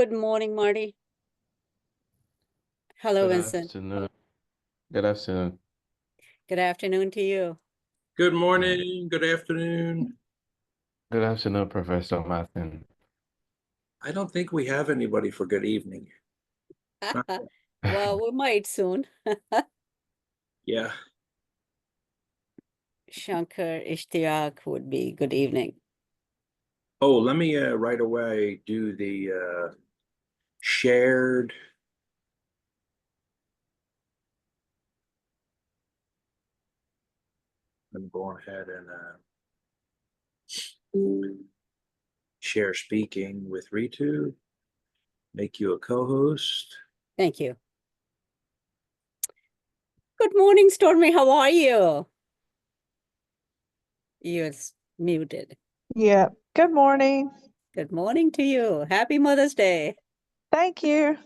Good morning, Marty. Hello, Good Vincent. afternoon. Good afternoon. Good afternoon to you. Good morning, good afternoon. Good afternoon, Professor Martin. I don't think we have anybody for good evening. Well, we might soon. Yeah, Shankar Ishtiaq would be good evening. oh, let me right away do the shared. I'm going ahead and share speaking with Ritu. Make you a co-host. Thank you. Good morning, Stormy. How are you? You're muted. Yeah. Good morning. Good morning to you. Happy Mother's Day. Thank you.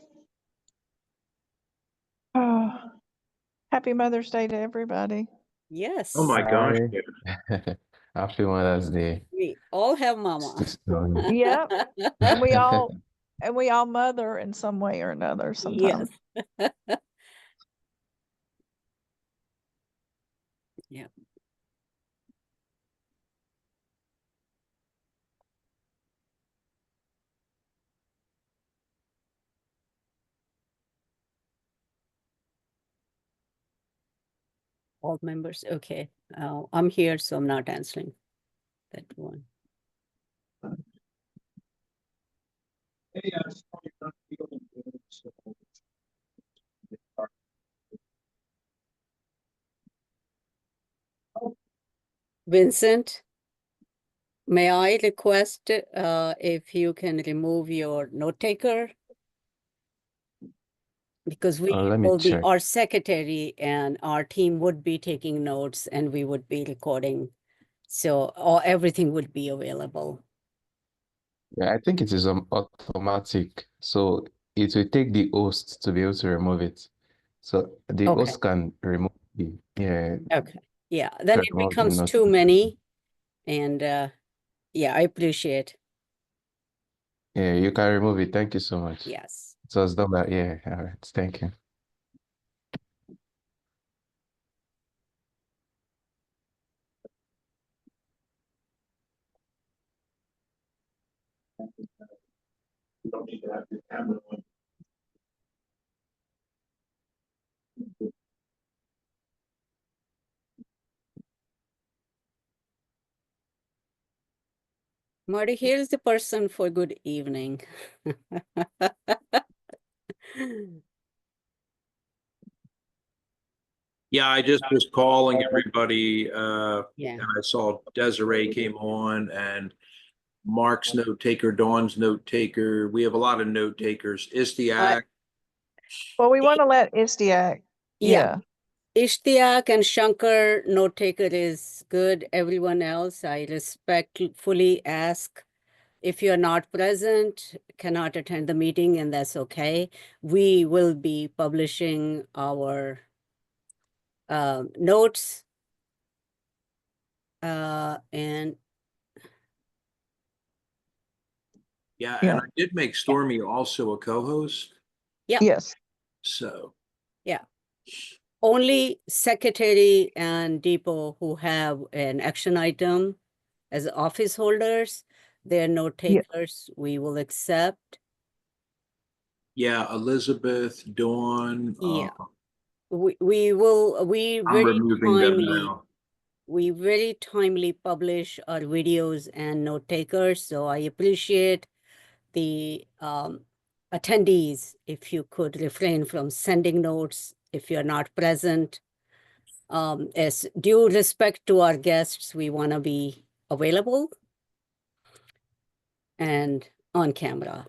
Oh, happy Mother's Day to everybody. Yes. Oh my gosh. Hi. Happy Mother's Day. We all have mama. Stormy. Yep. And we all mother in some way or another sometimes. Yes. Yeah. All members. Okay. I'm here, so I'm not answering that one. Vincent, may I request if you can remove your note taker? Because we let me will be, check. our secretary and our team would be taking notes and we would be recording. So everything would be available. Yeah, I think it is automatic. So it will take the host to be able to remove it. So the Okay. host can remove the, yeah. Okay. Yeah, then it remove the becomes note. too many. And yeah, I appreciate. Yeah, you can remove it. Thank you so much. Yes. So it's done that. Yeah, all right. Thank you. You don't need to have the camera on. Marty, here's the person for good evening. Yeah, I just was calling everybody, Yeah. and I saw Desiree came on and Mark's note taker, Dawn's note taker. We have a lot of note takers. Istiak. Well, we want to let Ishtiaq. Yeah. Ishtiaq and Shankar, note taker is good. Everyone else, I respectfully ask if you're not present, cannot attend the meeting, and that's okay. We will be publishing our notes and Yeah, Yeah. and I did make Stormy also a co-host. yeah. Yes. So Only secretary and depot who have an action item as office holders, they're note takers, we will accept. yeah, Elizabeth, Dawn. Yeah. I'm We removing them now. we very timely publish our videos and note takers, so I appreciate the attendees if you could refrain from sending notes if you're not present. As due respect to our guests, we want to be available and on camera.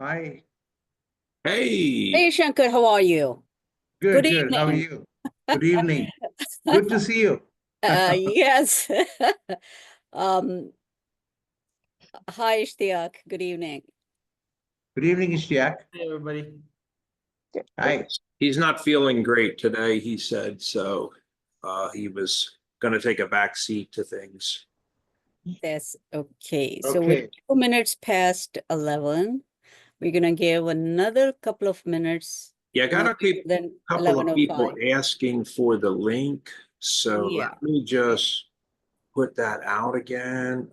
Hi. Hey. Hey, Shankar, how are you? Good, Good good. How are evening. you? Good evening. Good to see you. Yes. Hi, Ishtiaq. Good evening. Good evening, Ishtiaq. Hey, everybody. Hi. He's not feeling great today, he said, so he was gonna take a back seat to things. That's okay. So with Okay. 2 minutes past 11, we're gonna give another couple of minutes. Yeah, I got not a couple Then of people 11:05. asking for the link, so Yeah. let me just put that out again.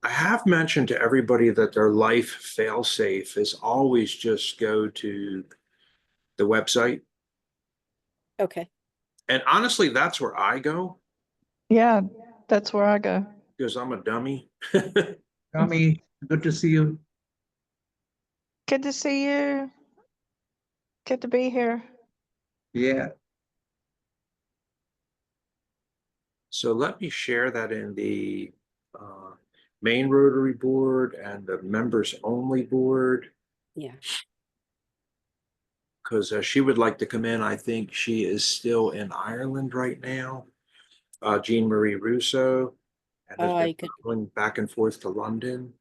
I have mentioned to everybody that their life fail-safe is always just go to the website. Okay. And honestly, that's where I go Yeah, that's where I go. because I'm a dummy. Tommy, good to see you. Good to see you. Good to be here. Yeah. So let me share that in the main Rotary board and the members only board. Yeah. Because she would like to come in. I think she is still in Ireland right now. Jean Marie Russo, and has been I could, going back and forth to London.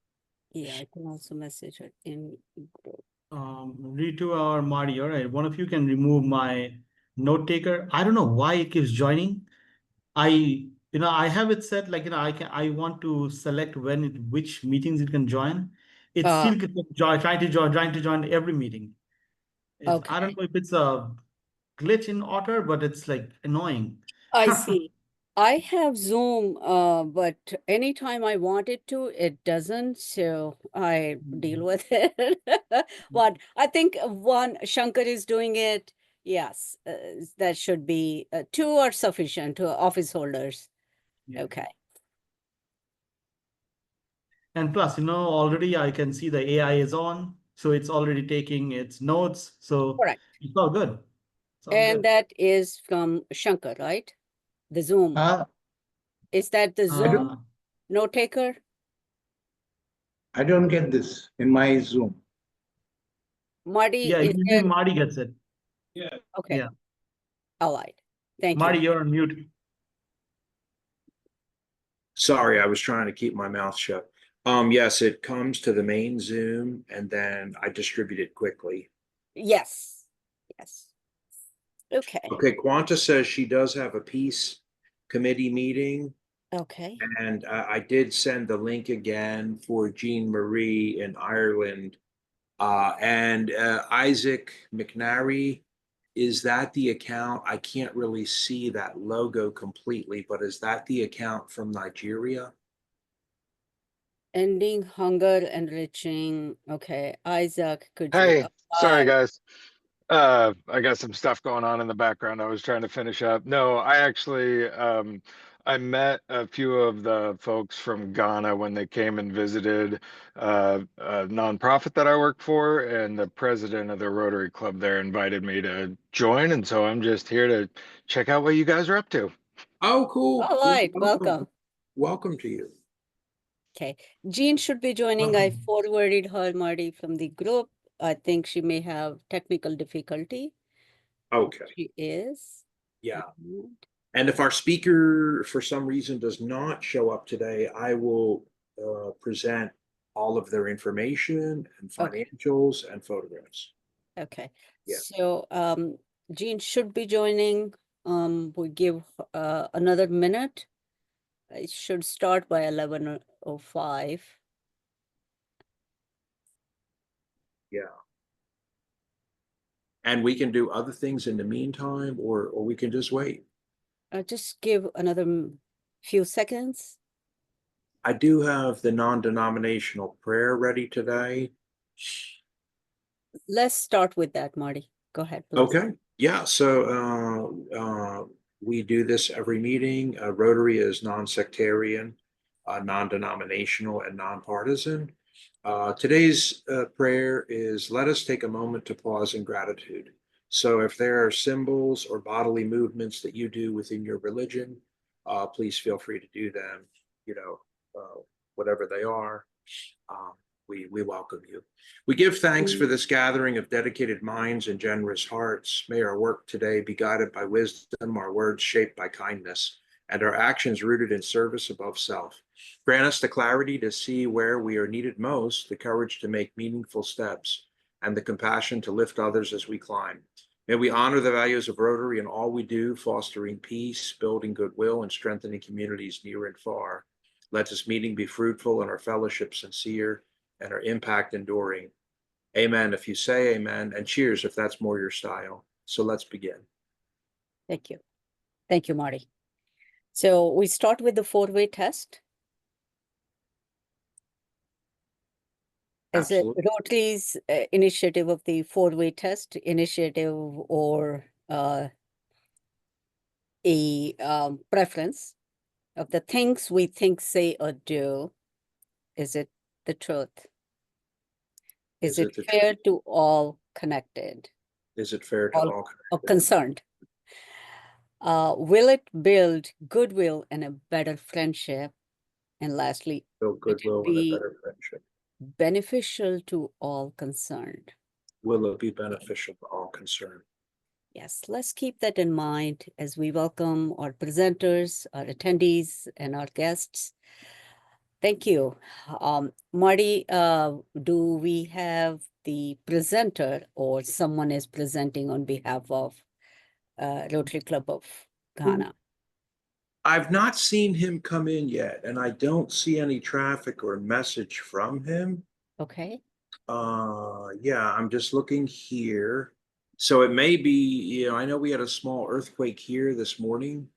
yeah, I can also message her in group. Ritu or Marty, all right, one of you can remove my note taker. I don't know why it keeps joining. I have it set like, I want to select which meetings it can join. It still keeps trying to join every meeting. I Okay. don't know if it's a glitch in Otter, but it's like annoying. I see. I have Zoom, but anytime I want it to, it doesn't, so I deal with it. But I think Shankar is doing it. Yes, that should be, 2 are sufficient to office holders. Yeah. Okay. And plus, already I can see the AI is on, so it's already taking its notes. So Correct. it's all good. It's all And good. that is from Shankar, right? The Zoom. Is that the Zoom note taker? I don't get this in my Zoom. Marty, Yeah, is usually there? Marty gets it. Okay. Yeah. All right. Thank Marty, you. you're on mute. Sorry, I was trying to keep my mouth shut. Yes, it comes to the main Zoom and then I distribute it quickly. Yes. Yes. Okay. Okay, Quanta says she does have a peace committee meeting. Okay. And I did send the link again for Jean Marie in Ireland. And Isaac McNary, is that the account? I can't really see that logo completely, but is that the account from Nigeria? Ending hunger, enriching. Okay. Isaac, could you Hey, sorry apply? guys. I got some stuff going on in the background. I was trying to finish up. No, I actually I met a few of the folks from Ghana when they came and visited a nonprofit that I work for, and the president of the Rotary Club there invited me to join, and so I'm just here to check out what you guys are up to. Oh, cool. All right. Welcome. Welcome to you. Okay. Jean should be joining. I forwarded her, Marty, from the group. I think she may have technical difficulty. Okay. She is. Yeah. And And if our speaker for some reason does not show up today, I will present all of their information and Okay. financials and photographs. Okay. Yeah. So Jean should be joining. We give another minute. It should start by 11:05. Yeah. And we can do other things in the meantime, or we can just wait. Just give another few seconds. I do have the non-denominational prayer ready today. Let's start with that, Marty. Go ahead, please. Okay. Yeah. So we do this every meeting. Rotary is non-sectarian, non-denominational, and nonpartisan. Today's prayer is, let us take a moment to pause in gratitude. So if there are symbols or bodily movements that you do within your religion, please feel free to do them, whatever they are. We welcome you. We give thanks for this gathering of dedicated minds and generous hearts. May our work today be guided by wisdom, our words shaped by kindness, and our actions rooted in service above self. Grant us the clarity to see where we are needed most, the courage to make meaningful steps, and the compassion to lift others as we climb. May we honor the values of Rotary in all we do, fostering peace, building goodwill, and strengthening communities near and far. Let this meeting be fruitful and our fellowship sincere and our impact enduring. Amen if you say amen, and cheers if that's more your style. So let's begin. Thank you. Thank you, Marty. So we start with the four-way test. Is it Absolutely. Rotary's initiative of the four-way test initiative or a preference of the things we think, say, or do? Is it the truth? Is it the fair truth? to all connected? Is it fair to all Or concerned? Will it build goodwill and a better friendship? And lastly, build goodwill and a better friendship? Beneficial to all concerned. Will it be beneficial to all concerned? Yes, let's keep that in mind as we welcome our presenters, our attendees, and our guests. Thank you. Marty, do we have the presenter or someone is presenting on behalf of Rotary Club of Ghana? I've not seen him come in yet, and I don't see any traffic or message from him. Okay. Yeah, I'm just looking here. So it may be, I know we had a small earthquake here this morning.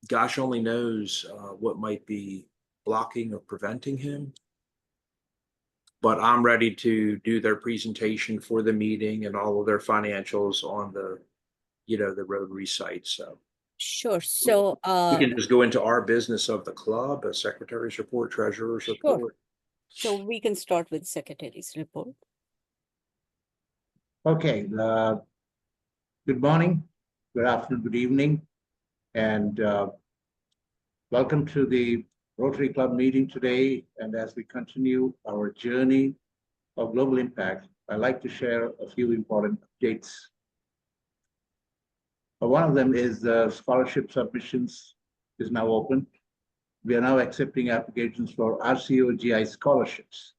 Gosh only knows what might be blocking or preventing him. But I'm ready to do their presentation for the meeting and all of their financials on the, the Rotary site. So sure. So we can just go into our business of the club, a secretary's report, treasurer's report. So we can start with secretary's report. Okay, good morning, good afternoon, good evening, and welcome to the Rotary Club meeting today. And as we continue our journey of global impact, I'd like to share a few important updates. One of them is the scholarship submissions is now open. We are now accepting applications for RCOGI scholarships.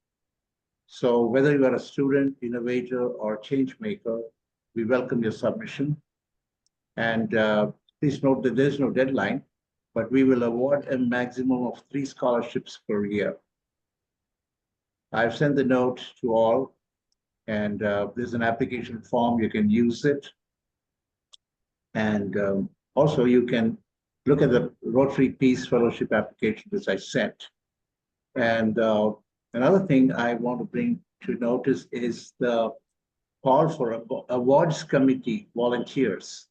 So whether you are a student, innovator, or change maker, we welcome your submission. And please note that there's no deadline, but we will award a maximum of 3 scholarships per year. I've sent the note to all, and there's an application form, you can use it. And also you can look at the Rotary Peace Fellowship application that I sent. And another thing I want to bring to notice is the call for awards committee volunteers.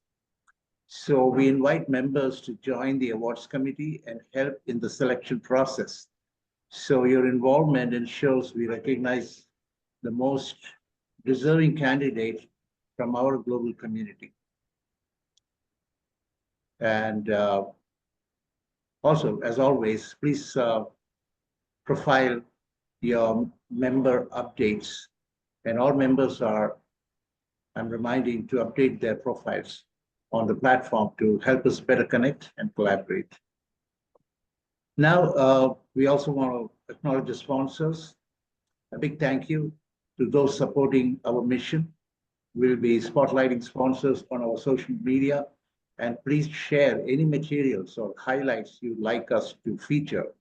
So we invite members to join the awards committee and help in the selection process. So your involvement ensures we recognize the most deserving candidate from our global community. And also, as always, please profile your member updates, and all members are, I'm reminding, to update their profiles on the platform to help us better connect and collaborate. Now, we also want to acknowledge the sponsors. A big thank you to those supporting our mission. We'll be spotlighting sponsors on our social media, and please share any materials or highlights you'd like us to feature.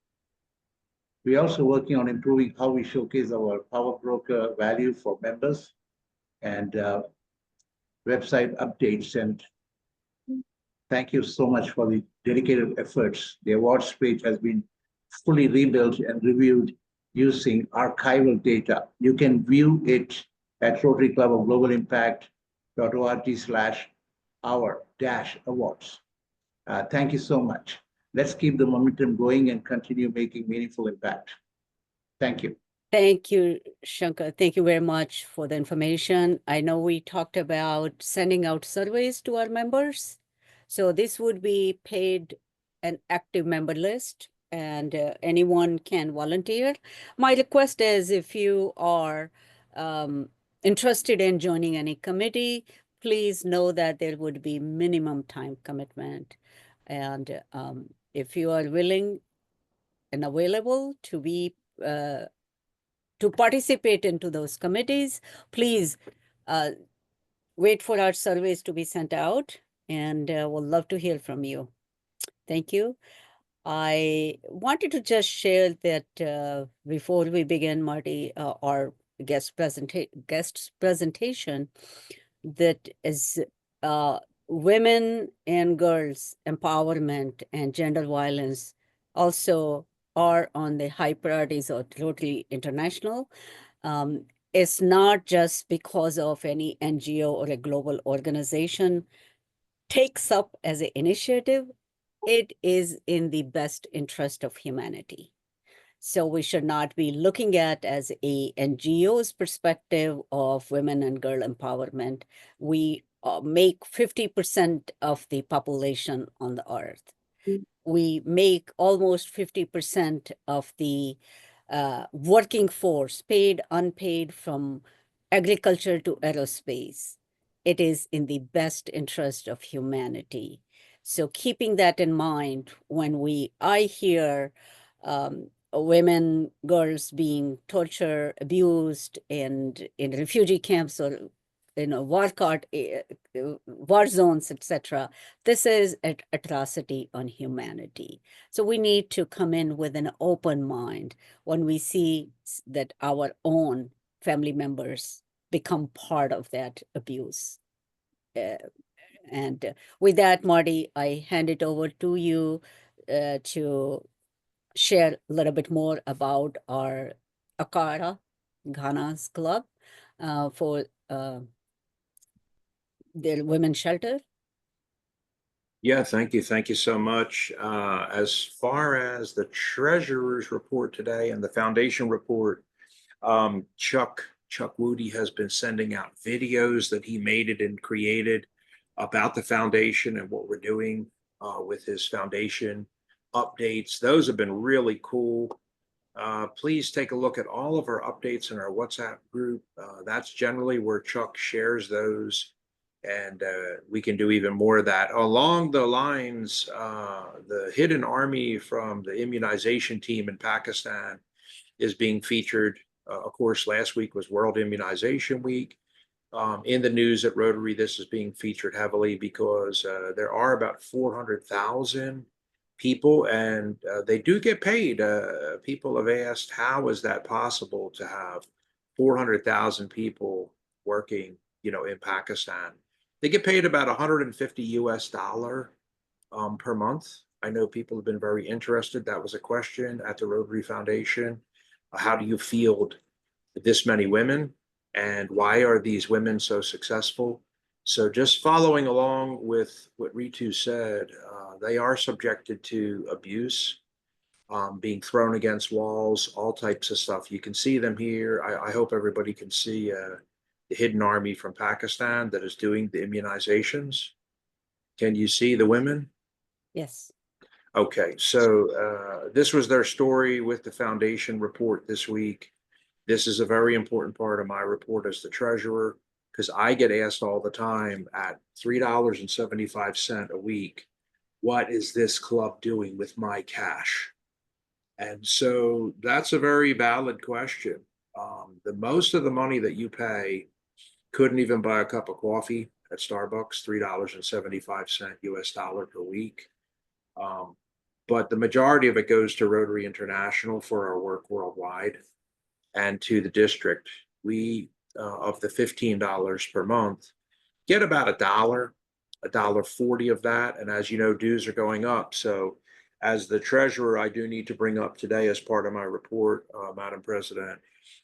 We're also working on improving how we showcase our power broker value for members and website updates. And thank you so much for the dedicated efforts. The awards page has been fully rebuilt and reviewed using archival data. You can view it at Rotary Club of Global Impact.org/our-awards. Thank you so much. Let's keep the momentum going and continue making meaningful impact. Thank you. Thank you, Shankar. Thank you very much for the information. I know we talked about sending out surveys to our members. So this would be paid an active member list, and anyone can volunteer. My request is if you are interested in joining any committee, please know that there would be minimum time commitment. And if you are willing and available to be to participate into those committees, please wait for our surveys to be sent out, and we'll love to hear from you. Thank you. I wanted to just share that before we begin, Marty, our guest's presentation, that is women and girls empowerment and gender violence also are on the high priorities of Rotary International. It's not just because of any NGO or a global organization takes up as an initiative. It is in the best interest of humanity. So we should not be looking at as a NGO's perspective of women and girl empowerment. We make 50% of the population on the earth. We make almost 50% of the working force, paid, unpaid, from agriculture to aerospace. It is in the best interest of humanity. So keeping that in mind, when I hear women, girls being tortured, abused, and in refugee camps or war zones, etc., this is an atrocity on humanity. So we need to come in with an open mind when we see that our own family members become part of that abuse. And with that, Marty, I hand it over to you to share a little bit more about our Accra, Ghana's club for their women's shelter. Yeah, thank you. Thank you so much. As far as the treasurer's report today and the foundation report, Chuck Woody has been sending out videos that he made it and created about the foundation and what we're doing with his foundation updates. Those have been really cool. Please take a look at all of our updates in our WhatsApp group. That's generally where Chuck shares those, and we can do even more of that. Along the lines, the hidden army from the immunization team in Pakistan is being featured. Of course, last week was World Immunization Week. In the news at Rotary, this is being featured heavily because there are about 400,000 people, and they do get paid. People have asked, how is that possible to have 400,000 people working, in Pakistan? They get paid about $150 per month. I know people have been very interested. That was a question at the Rotary Foundation. How do you field this many women, and why are these women so successful? So just following along with what Ritu said, they are subjected to abuse, being thrown against walls, all types of stuff. You can see them here. I hope everybody can see the hidden army from Pakistan that is doing the immunizations. Can you see the women? Yes. Okay, so this was their story with the foundation report this week. This is a very important part of my report as the treasurer, because I get asked all the time at $3.75 a week, what is this club doing with my cash? And so that's a very valid question. The most of the money that you pay couldn't even buy a cup of coffee at Starbucks, $3.75 US dollar per week. But the majority of it goes to Rotary International for our work worldwide, and to the district. We, of the $15 per month, get about $1.40 of that. And as you know, dues are going up. So as the treasurer, I do need to bring up today as part of my report, Madam President,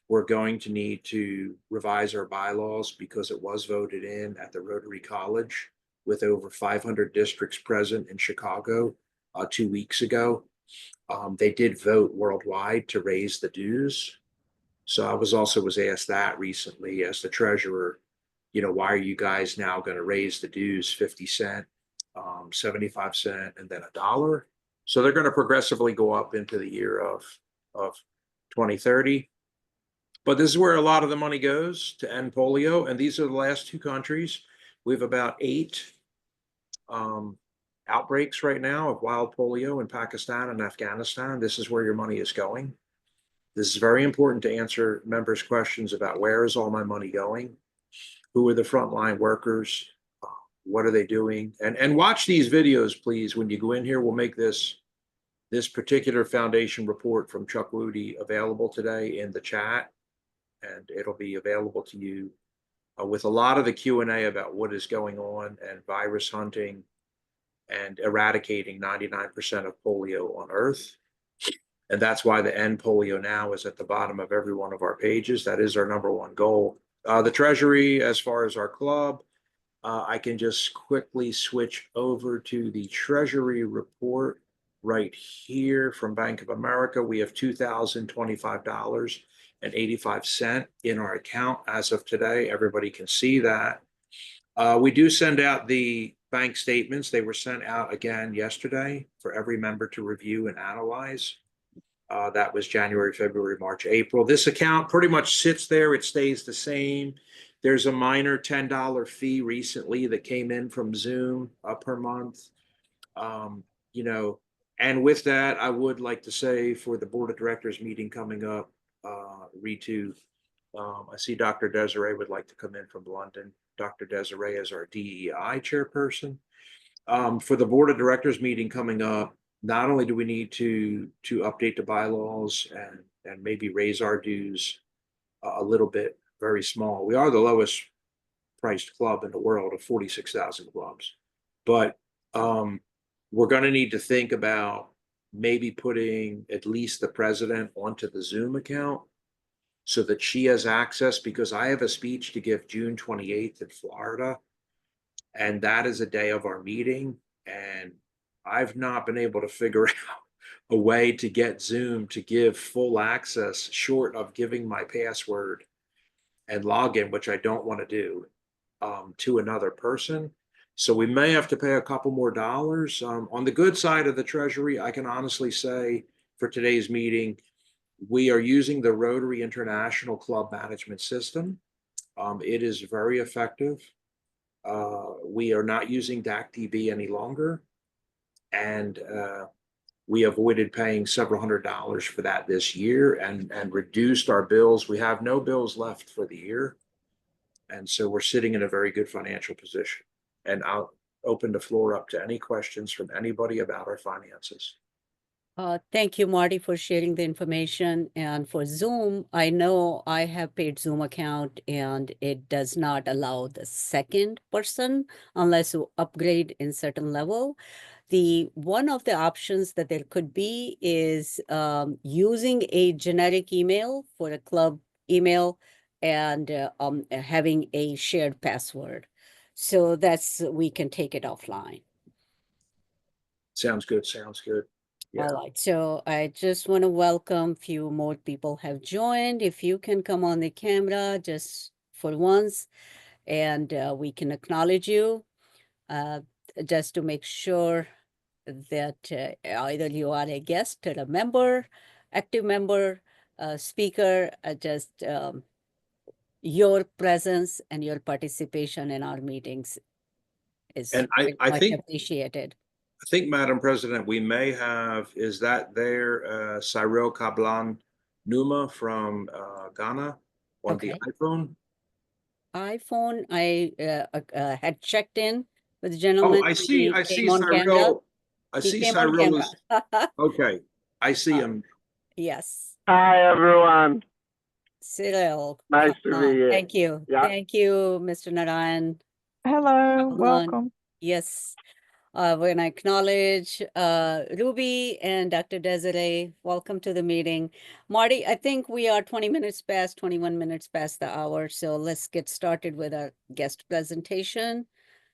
we're going to need to revise our bylaws because it was voted in at the Rotary College with over 500 districts present in Chicago 2 weeks ago. They did vote worldwide to raise the dues. So I was asked that recently as the treasurer, why are you guys now going to raise the dues 50 cents, 75 cents, and then $1? So they're going to progressively go up into the year of 2030. But this is where a lot of the money goes to end polio. And these are the last 2 countries. We have about 8 outbreaks right now of wild polio in Pakistan and Afghanistan. This is where your money is going. This is very important to answer members' questions about where is all my money going? Who are the frontline workers? What are they doing? And watch these videos, please. When you go in here, we'll make this particular foundation report from Chuck Woody available today in the chat, and it'll be available to you with a lot of the Q&A about what is going on and virus hunting and eradicating 99% of polio on Earth. And that's why the End Polio Now is at the bottom of every one of our pages. That is our #1 goal. The Treasury, as far as our club, I can just quickly switch over to the Treasury report right here from Bank of America. We have $2,025.85 in our account as of today. Everybody can see that. We do send out the bank statements. They were sent out again yesterday for every member to review and analyze. That was January, February, March, April. This account pretty much sits there. It stays the same. There's a minor $10 fee recently that came in from Zoom per month. You know, and with that, I would like to say for the board of directors meeting coming up, Ritu, I see Dr. Desiree would like to come in from London. Dr. Desiree is our DEI chairperson. For the board of directors meeting coming up, not only do we need to update the bylaws and maybe raise our dues a little bit, very small. We are the lowest priced club in the world of 46,000 clubs, but we're going to need to think about maybe putting at least the president onto the Zoom account so that she has access, because I have a speech to give June 28th in Florida, and that is a day of our meeting, and I've not been able to figure out a way to get Zoom to give full access short of giving my password and login, which I don't want to do, to another person. So we may have to pay a couple more dollars. On the good side of the Treasury, I can honestly say for today's meeting, we are using the Rotary International Club Management System. It is very effective. We are not using DACDB any longer. And we avoided paying several $100s for that this year and reduced our bills. We have no bills left for the year. And so we're sitting in a very good financial position. And I'll open the floor up to any questions from anybody about our finances. Thank you, Marty, for sharing the information. And for Zoom, I know I have paid Zoom account and it does not allow the second person unless you upgrade in certain level. One of the options that there could be is using a generic email for a club email and having a shared password. So we can take it offline. Sounds good. Sounds good. Yeah. All right. So I just want to welcome a few more people have joined. If you can come on the camera just for once, and we can acknowledge you just to make sure that either you are a guest or a member, active member, speaker, just your presence and your participation in our meetings is And I much think appreciated. I think, Madam President, we may have, is that there, Cyrille Kablan Nouma from Ghana on the iPhone? iPhone, I had checked in with the gentleman. Oh, I see Cyrille. I see Cyrille. Okay, I see him. Yes. Hi, everyone. Cyrille. Nice to be here. Thank you. Yeah. Thank you, Mr. Narayan. Hello, Kablan. welcome. Yes. We're gonna acknowledge Ruby and Dr. Desiree. Welcome to the meeting. Marty, I think we are 21 minutes past the hour. So let's get started with our guest presentation.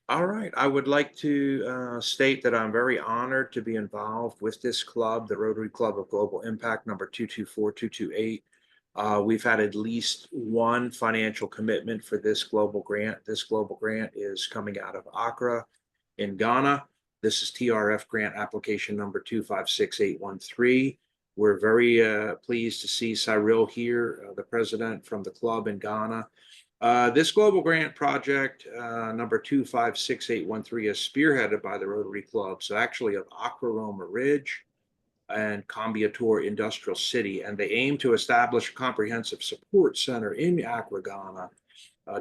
All right. I would like to state that I'm very honored to be involved with this club, the Rotary Club of Global Impact number 224228. We've had at least one financial commitment for this global grant. This global grant is coming out of Accra in Ghana. This is TRF grant application number 256813. We're very pleased to see Cyrille here, the president from the club in Ghana. This global grant project, number 256813, is spearheaded by the Rotary Club, so actually of Accra Roma Ridge. and Combiator Industrial City, and they aim to establish a comprehensive support center in Accra, Ghana,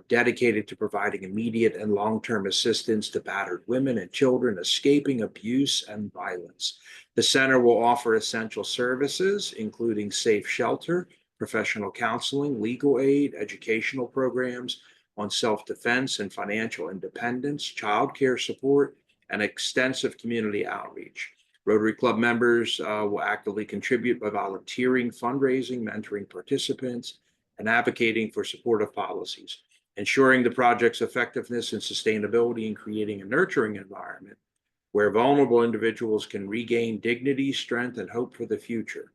dedicated to providing immediate and long-term assistance to battered women and children escaping abuse and violence. The center will offer essential services, including safe shelter, professional counseling, legal aid, educational programs on self-defense and financial independence, childcare support, and extensive community outreach. Rotary Club members will actively contribute by volunteering, fundraising, mentoring participants, and advocating for supportive policies, ensuring the project's effectiveness and sustainability, and creating a nurturing environment where vulnerable individuals can regain dignity, strength, and hope for the future.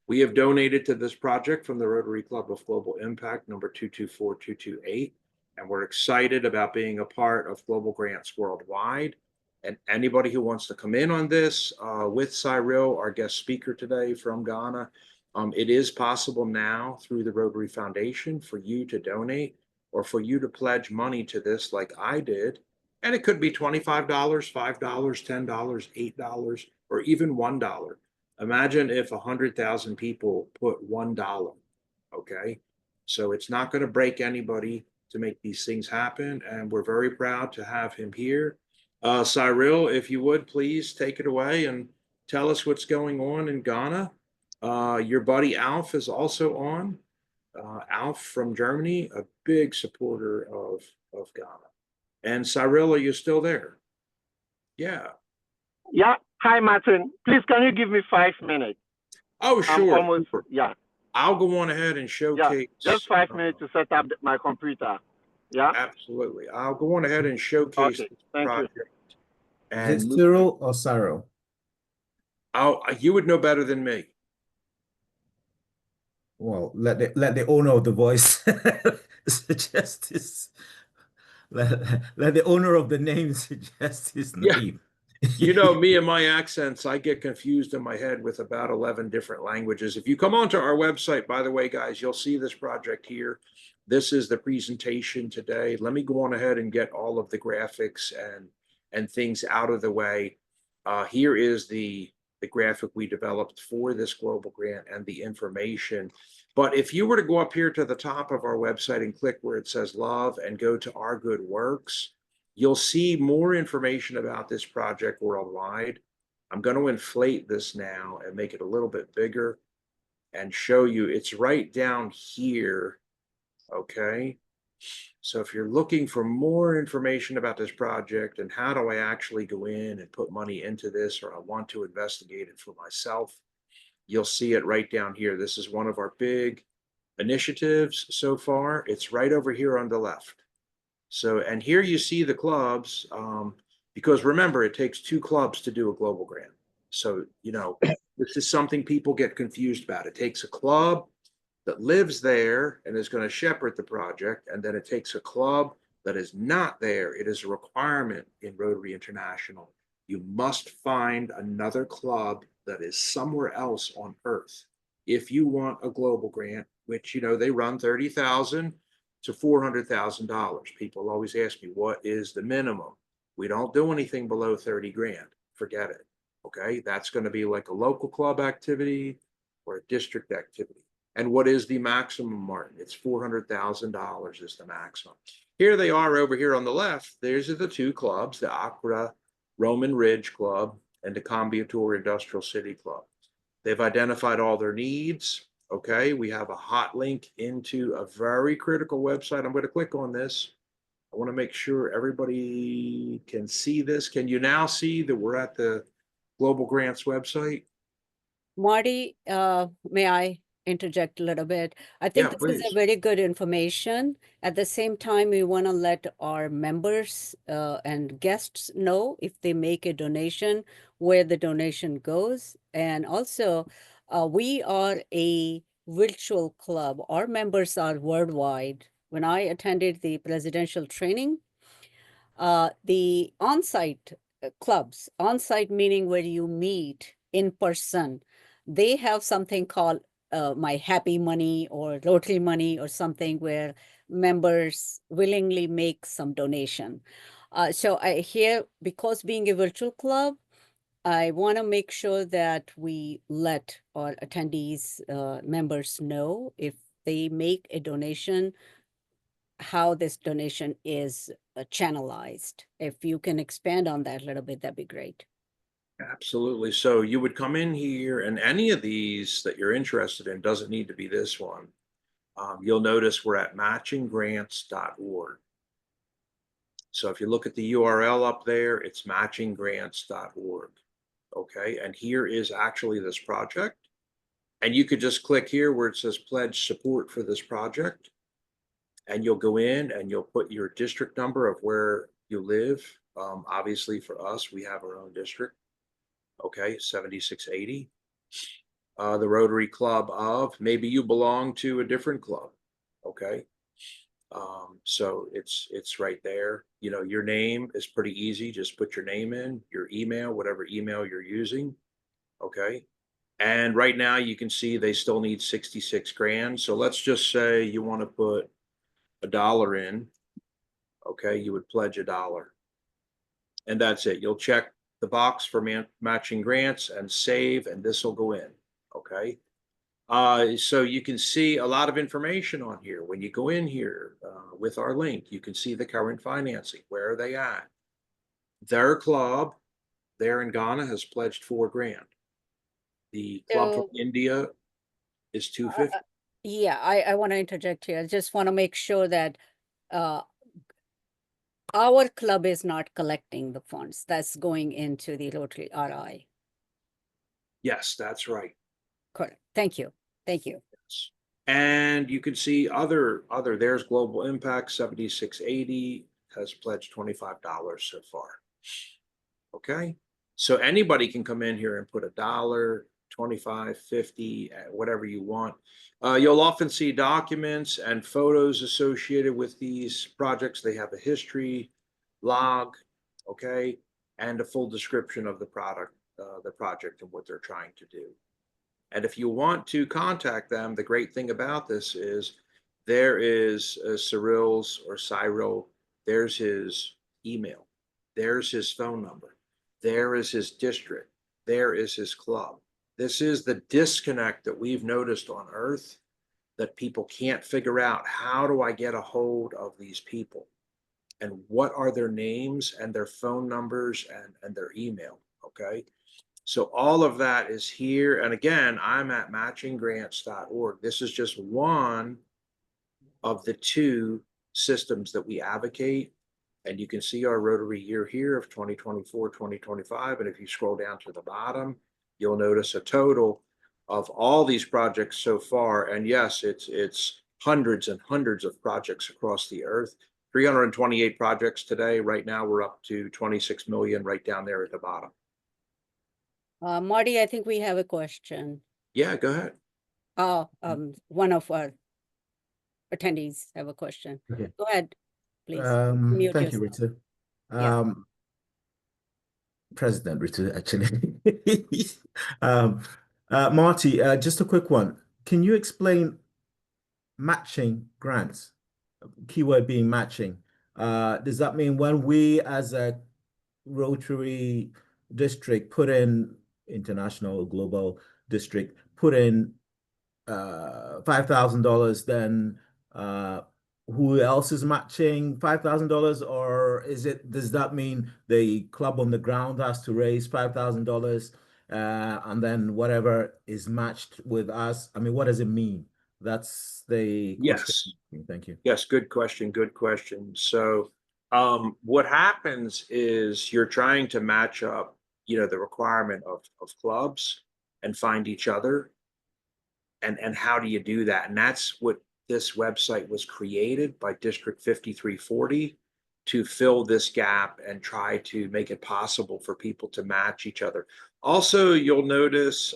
We have donated to this project from the Rotary Club of Global Impact, number 224228, and we're excited about being a part of global grants worldwide. And anybody who wants to come in on this with Cyrille, our guest speaker today from Ghana, it is possible now through the Rotary Foundation for you to donate or for you to pledge money to this like I did. And it could be $25, $5, $10, $8, or even $1. Imagine if 100,000 people put $1, okay? So it's not going to break anybody to make these things happen. And we're very proud to have him here. Cyrille, if you would, please take it away and tell us what's going on in Ghana. Your buddy Alf is also on. Alf from Germany, a big supporter of Ghana. And Cyrille, are you still there? Yeah. Yeah. Hi, Martin. Please, can you give me 5 minutes? Oh, sure. Almost, yeah. I'll go on ahead and showcase. Yeah, just 5 minutes to set up my computer. Yeah. Absolutely. I'll go on ahead and showcase Okay, this thank you. project. And Is it Cyrille or Cyrille? You would know better than me. Well, let the owner of the voice suggest his. Let the owner of the name suggest his Yeah. name. You know, me and my accents, I get confused in my head with about 11 different languages. If you come onto our website, by the way, guys, you'll see this project here. This is the presentation today. Let me go on ahead and get all of the graphics and things out of the way. Here is the graphic we developed for this global grant and the information. But if you were to go up here to the top of our website and click where it says love and go to our good works, you'll see more information about this project worldwide. I'm going to inflate this now and make it a little bit bigger and show you it's right down here. Okay. So if you're looking for more information about this project and how do I actually go in and put money into this, or I want to investigate it for myself, you'll see it right down here. This is one of our big initiatives so far. It's right over here on the left. So, and here you see the clubs, because remember, it takes 2 clubs to do a global grant. So, you know, this is something people get confused about. It takes a club that lives there and is going to shepherd the project, and then it takes a club that is not there. It is a requirement in Rotary International. You must find another club that is somewhere else on Earth if you want a global grant, which, you know, they run $30,000 to $400,000. People always ask me, what is the minimum? We don't do anything below 30 grand. Forget it. Okay, that's going to be like a local club activity or a district activity. And what is the maximum, Martin? It's $400,000 is the maximum. Here they are over here on the left. These are the 2 clubs, the Accra Roman Ridge Club and the Combiator Industrial City Club. They've identified all their needs. Okay, we have a hot link into a very critical website. I'm going to click on this. I want to make sure everybody can see this. Can you now see that we're at the Global Grants website? Marty, may I interject a little bit? I think Yeah, this is please. a very good information. At the same time, we want to let our members and guests know if they make a donation, where the donation goes. And also, we are a virtual club. Our members are worldwide. When I attended the presidential training, the on-site clubs, on-site meaning where you meet in person, they have something called My Happy Money or Rotary Money or something where members willingly make some donation. So I hear, because being a virtual club, I want to make sure that we let our attendees, members know if they make a donation, how this donation is channelized. If you can expand on that a little bit, that'd be great. Absolutely. So you would come in here, and any of these that you're interested in, doesn't need to be this one. You'll notice we're at matchinggrants.org. So if you look at the URL up there, it's matchinggrants.org. Okay, and here is actually this project. And you could just click here where it says pledge support for this project. And you'll go in and you'll put your district number of where you live. Obviously for us, we have our own district. Okay, 7680. The Rotary Club of, maybe you belong to a different club. Okay. So it's right there. You know, your name is pretty easy. Just put your name in, your email, whatever email you're using. Okay. And right now you can see they still need 66 grand. So let's just say you want to put $1 in. Okay. You would pledge $1. And that's it. You'll check the box for matching grants and save, and this will go in. Okay. So you can see a lot of information on here. When you go in here with our link, you can see the current financing. Where are they at? Their club there in Ghana has pledged $4 grand. The club from India is 250. Yeah, I want to interject here. I just want to make sure that our club is not collecting the funds. That's going into the Rotary RI. Yes, that's right. Correct. Thank you. Thank you. And you can see other, there's Global Impact 7680 has pledged $25 so far. Okay. So anybody can come in here and put $1, 25, 50, whatever you want. You'll often see documents and photos associated with these projects. They have a history, log, okay, and a full description of the project and what they're trying to do. And if you want to contact them, the great thing about this is there is Cyrille's or Cyrille, there's his email, there's his phone number, there is his district, there is his club. This is the disconnect that we've noticed on Earth, that people can't figure out. How do I get a hold of these people? And what are their names and their phone numbers and their email? Okay. So all of that is here. And again, I'm at matchinggrants.org. This is just one of the 2 systems that we advocate. And you can see our Rotary year here of 2024, 2025. And if you scroll down to the bottom, you'll notice a total of all these projects so far. And yes, it's hundreds and hundreds of projects across the earth. 328 projects today. Right now, we're up to 26 million right down there at the bottom. Marty, I think we have a question. Yeah, go ahead. One of our attendees have a question. Okay. Go ahead, please. Thank you, Rita. Yeah. President Rita, actually. Marty, just a quick one. Can you explain matching grants? Keyword being matching. Does that mean when we as a Rotary district put in, international global district, put in $5,000, then who else is matching $5,000, or does that mean the club on the ground has to raise $5,000 and then whatever is matched with us? I mean, what does it mean? That's the question. Yes. Thank you. Yes, good question. Good question. So what happens is you're trying to match up, the requirement of clubs and find each other. And how do you do that? And that's what this website was created by District 5340 to fill this gap and try to make it possible for people to match each other. Also, you'll notice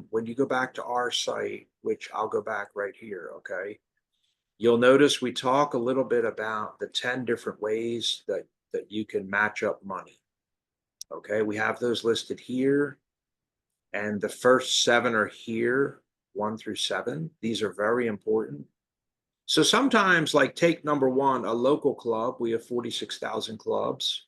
when you go back to our site, which I'll go back right here, okay? You'll notice we talk a little bit about the 10 different ways that you can match up money. Okay, we have those listed here. And the first 7 are here, 1 through 7. These are very important. So sometimes, like take number 1, a local club. We have 46,000 clubs.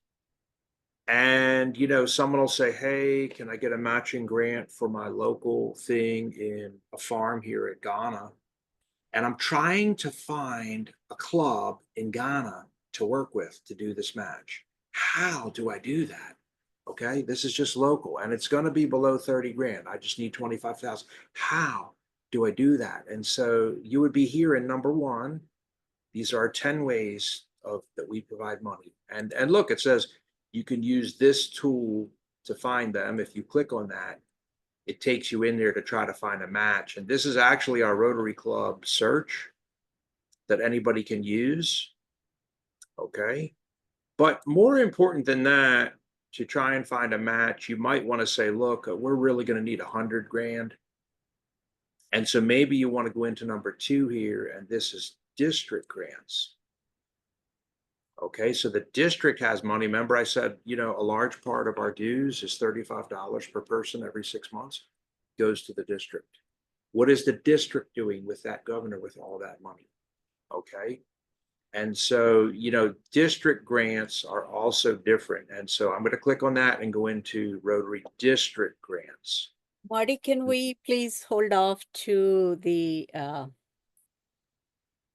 And, you know, someone will say, hey, can I get a matching grant for my local thing in a farm here at Ghana? And I'm trying to find a club in Ghana to work with to do this match. How do I do that? Okay, this is just local and it's going to be below 30 grand. I just need 25,000. How do I do that? And so you would be here in number one. These are 10 ways that we provide money. And look, it says you can use this tool to find them. If you click on that, it takes you in there to try to find a match. And this is actually our Rotary Club search that anybody can use. Okay. But more important than that, to try and find a match, you might want to say, look, we're really going to need 100 grand. And so maybe you want to go into number 2 here, and this is district grants. Okay, so the district has money. Remember I said, you know, a large part of our dues is $35 per person every 6 months goes to the district. What is the district doing with that governor with all that money? Okay. And so, you know, district grants are also different. And so I'm going to click on that and go into Rotary district grants. Marty, can we please hold off to the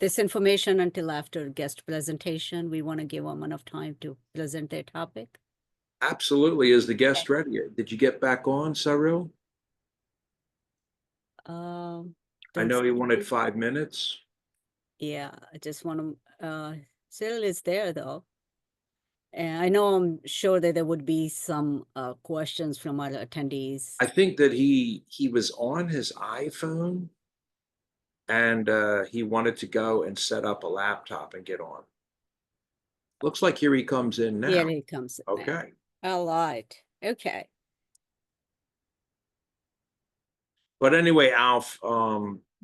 this information until after guest presentation? We want to give them enough time to present their topic. Absolutely. Is the guest ready? Did you get back on, Cyrille? I know you wanted 5 minutes. Yeah, I just want to, Cyrille is there though. And I know I'm sure that there would be some questions from our attendees. I think that he was on his iPhone and he wanted to go and set up a laptop and get on. Looks like here he comes in now. Here he comes in now. Okay. All right. Okay. But anyway, Alf,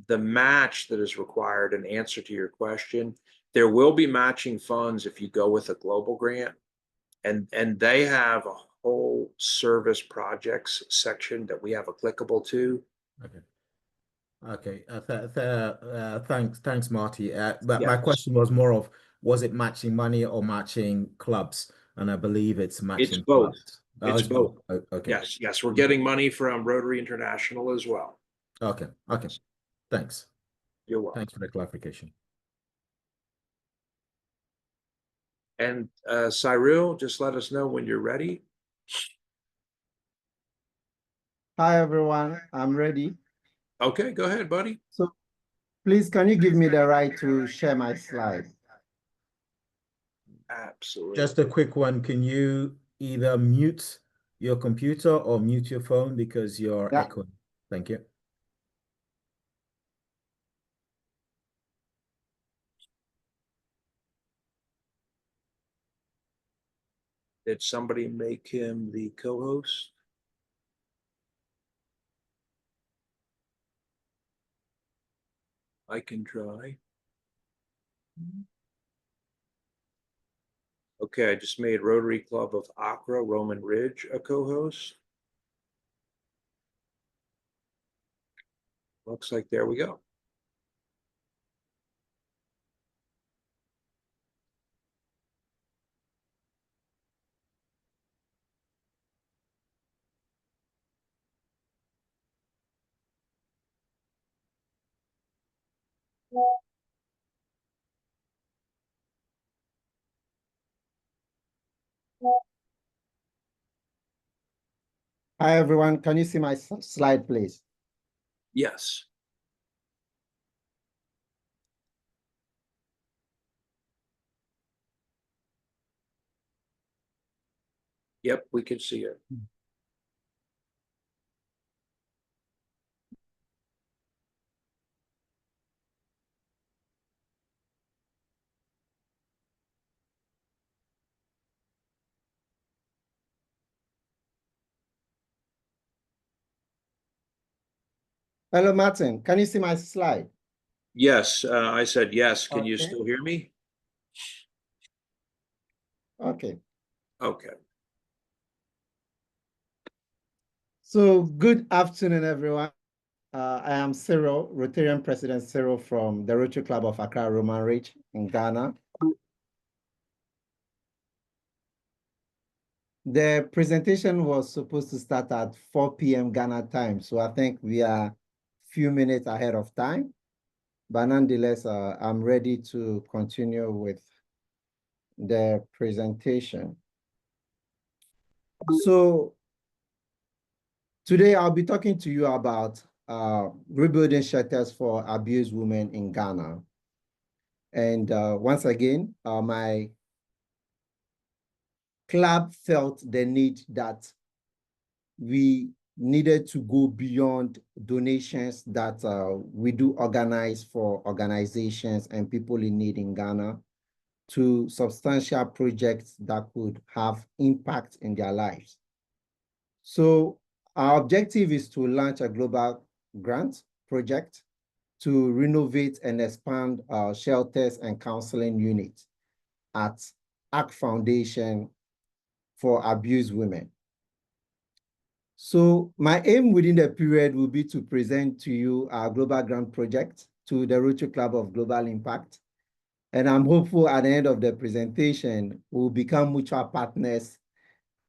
the match that is required in answer to your question, there will be matching funds if you go with a global grant, and they have a whole service projects section that we have applicable to. Okay. Thanks, Marty. But Yes. my question was more of, was it matching money or matching clubs? And I believe it's matching It's both. clubs. It's both. Okay. Yes, we're getting money from Rotary International as well. Okay. Thanks. You're welcome. Thanks for the clarification. And Cyrille, just let us know when you're ready. Hi, everyone. I'm ready. Okay, go ahead, buddy. So please, can you give me the right to share my slide? Absolutely. Just a quick one. Can you either mute your computer or mute your phone because you're echoing? Thank you. Did somebody make him the co-host? I can try. Okay, I just made Rotary Club of Accra, Roman Ridge, a co-host. Looks like there we go. Hi, everyone. Can you see my slide, please? Yes. Yep, we can see it. Hello, Martin. Can you see my slide? Yes, I said yes. Can you Okay. still hear me? Okay. Okay. So good afternoon, everyone. I am Cyrille, Rotarian President Cyrille from the Rotary Club of Accra, Roman Ridge in Ghana. The presentation was supposed to start at 4 p.m. Ghana time, so I think we are a few minutes ahead of time. But nonetheless, I'm ready to continue with the presentation. So today I'll be talking to you about rebuilding shelters for abused women in Ghana. And once again, my club felt the need that we needed to go beyond donations that we do organize for organizations and people in need in Ghana to substantial projects that could have impact in their lives. So our objective is to launch a global grant project to renovate and expand shelters and counseling units at Accra Foundation for abused women. So my aim within the period will be to present to you our global grant project to the Rotary Club of Global Impact. And I'm hopeful at the end of the presentation, we'll become mutual partners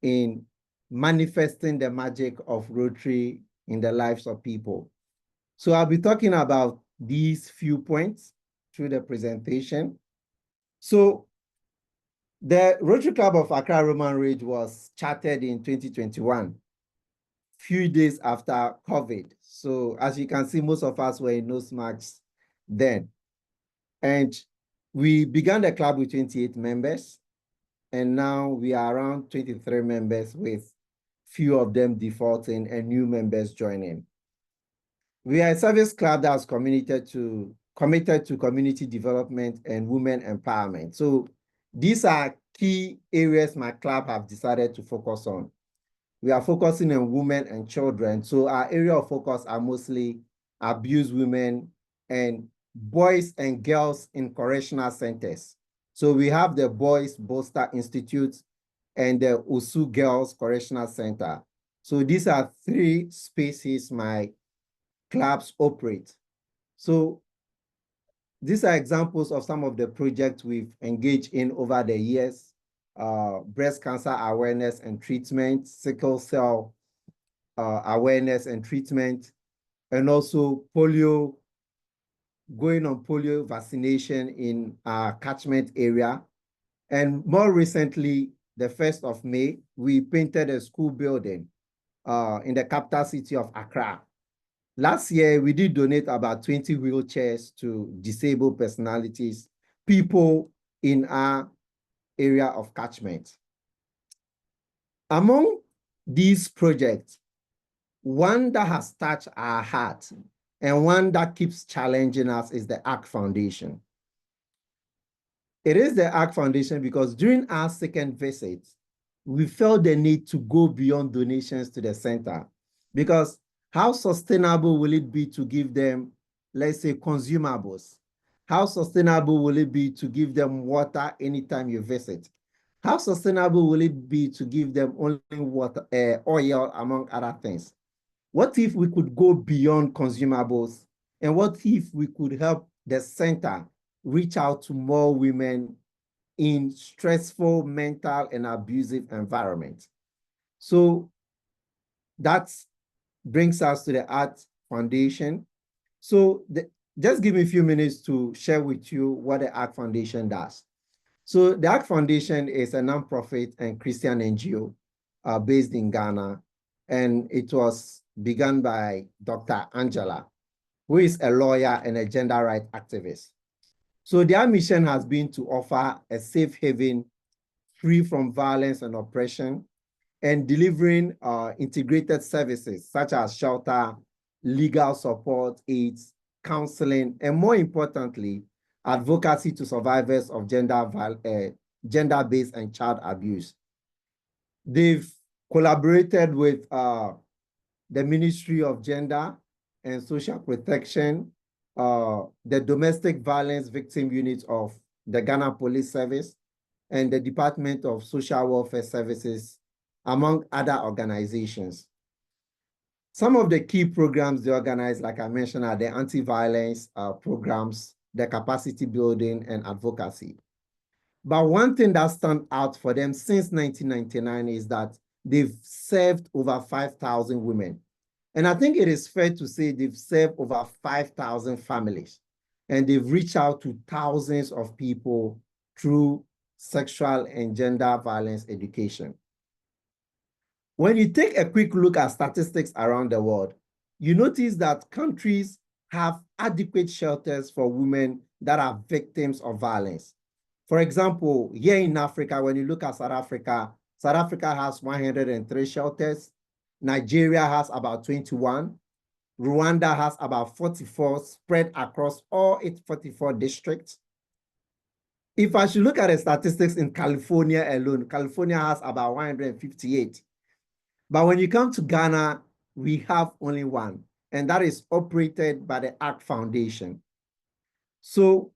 in manifesting the magic of Rotary in the lives of people. So I'll be talking about these few points through the presentation. So the Rotary Club of Accra Roman Ridge was chartered in 2021. Few days after COVID. So as you can see, most of us were in nose masks then. And we began the club with 28 members. And now we are around 23 members, with few of them defaulting and new members joining. We are a service club that's committed to community development and women empowerment. So these are key areas my club have decided to focus on. We are focusing on women and children. So our area of focus are mostly abused women and boys and girls in correctional centers. So we have the Boys Bolster Institute and the Osu Girls Correctional Center. So these are three spaces my clubs operate. So these are examples of some of the projects we've engaged in over the years. Breast cancer awareness and treatment, sickle cell awareness and treatment, and also polio, going on polio vaccination in our catchment area. And more recently, the 1st of May, we painted a school building in the capital city of Accra. Last year, we did donate about 20 wheelchairs to disabled personalities, people in our area of catchment. Among these projects, one that has touched our heart and one that keeps challenging us is the Accra Foundation. It is the Accra Foundation because during our second visit, we felt the need to go beyond donations to the center, because how sustainable will it be to give them, let's say, consumables? How sustainable will it be to give them water anytime you visit? How sustainable will it be to give them only water, oil, among other things? What if we could go beyond consumables? And what if we could help the center reach out to more women in stressful, mental, and abusive environments? So that brings us to the Art Foundation. So just give me a few minutes to share with you what the Art Foundation does. So the Art Foundation is a nonprofit and Christian NGO based in Ghana, and it was begun by Dr. Angela, who is a lawyer and a gender rights activist. So their mission has been to offer a safe haven free from violence and oppression, and delivering integrated services such as shelter, legal support, aids, counseling, and more importantly, advocacy to survivors of gender-based and child abuse. They've collaborated with the Ministry of Gender and Social Protection, the Domestic Violence Victim Unit of the Ghana Police Service, and the Department of Social Welfare Services, among other organizations. Some of the key programs they organize, like I mentioned, are the anti-violence programs, the capacity building, and advocacy. But one thing that stands out for them since 1999 is that they've served over 5,000 women. And I think it is fair to say they've served over 5,000 families. And they've reached out to thousands of people through sexual and gender violence education. When you take a quick look at statistics around the world, you notice that countries have adequate shelters for women that are victims of violence. For example, here in Africa, when you look at South Africa has 103 shelters. Nigeria has about 21. Rwanda has about 44 spread across all its 44 districts. If I should look at the statistics in California alone, California has about 158. But when you come to Ghana, we have only one, and that is operated by the ACT Foundation. So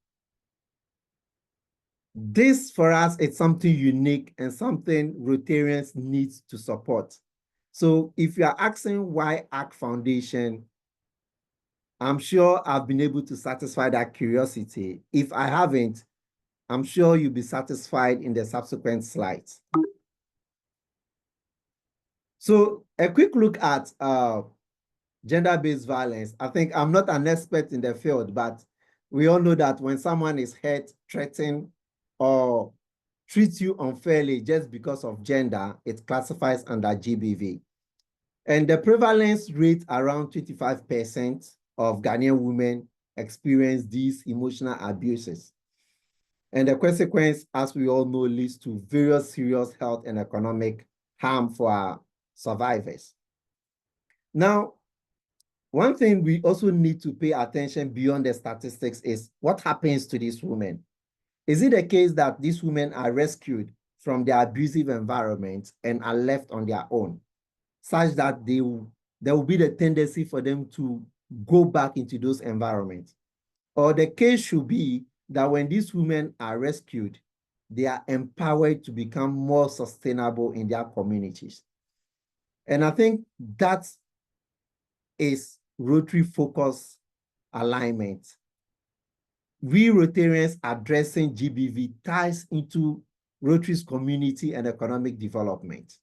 this for us is something unique and something Rotarians need to support. So if you are asking why ACT Foundation, I'm sure I've been able to satisfy that curiosity. If I haven't, I'm sure you'll be satisfied in the subsequent slides. So a quick look at gender-based violence. I think I'm not an expert in the field, but we all know that when someone is hurt, threatened, or treats you unfairly just because of gender, it classifies under GBV. And the prevalence rate around 25% of Ghanaian women experience these emotional abuses. And the consequence, as we all know, leads to various serious health and economic harm for our survivors. Now, one thing we also need to pay attention beyond the statistics is what happens to these women. Is it the case that these women are rescued from their abusive environment and are left on their own, such that there will be the tendency for them to go back into those environments? Or the case should be that when these women are rescued, they are empowered to become more sustainable in their communities. And I think that is Rotary focus alignment. We Rotarians addressing GBV ties into Rotary's community and economic development.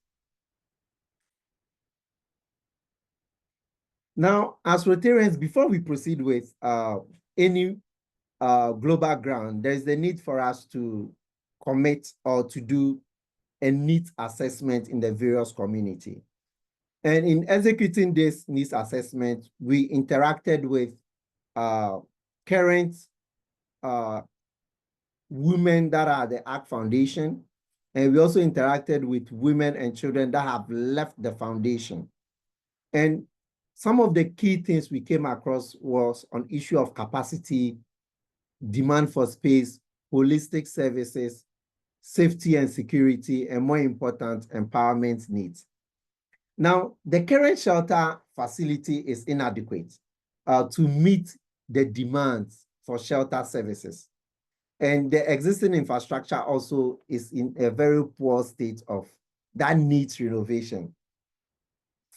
Now, as Rotarians, before we proceed with any global grant, there's the need for us to commit or to do a needs assessment in the various community. And in executing this needs assessment, we interacted with current women that are the ACT Foundation, and we also interacted with women and children that have left the foundation. And some of the key things we came across was on issue of capacity, demand for space, holistic services, safety and security, and more important, empowerment needs. Now, the current shelter facility is inadequate to meet the demands for shelter services. And the existing infrastructure also is in a very poor state of that needs renovation.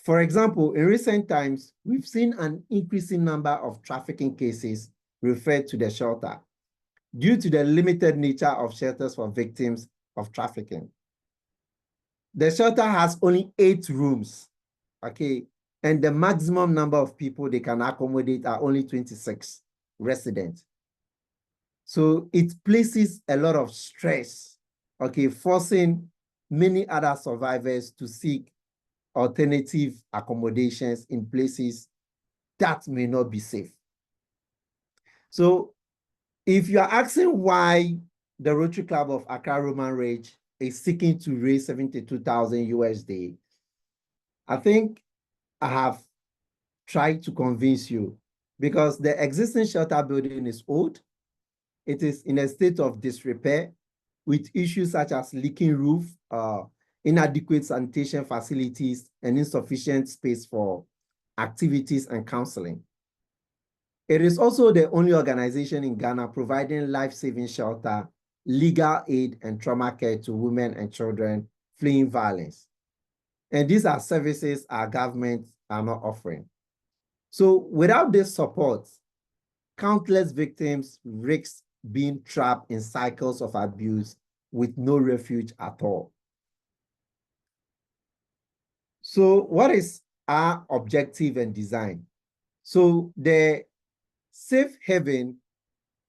For example, in recent times, we've seen an increasing number of trafficking cases referred to the shelter due to the limited nature of shelters for victims of trafficking. The shelter has only 8 rooms, okay? And the maximum number of people they can accommodate are only 26 residents. So it places a lot of stress, okay, forcing many other survivors to seek alternative accommodations in places that may not be safe. So if you are asking why the Rotary Club of Accra Roman Ridge is seeking to raise 72,000 USD, I think I have tried to convince you, because the existing shelter building is old. It is in a state of disrepair with issues such as leaking roof, inadequate sanitation facilities, and insufficient space for activities and counseling. It is also the only organization in Ghana providing life-saving shelter, legal aid, and trauma care to women and children fleeing violence. And these are services our government are not offering. So without this support, countless victims risk being trapped in cycles of abuse with no refuge at all. So what is our objective and design? So the safe haven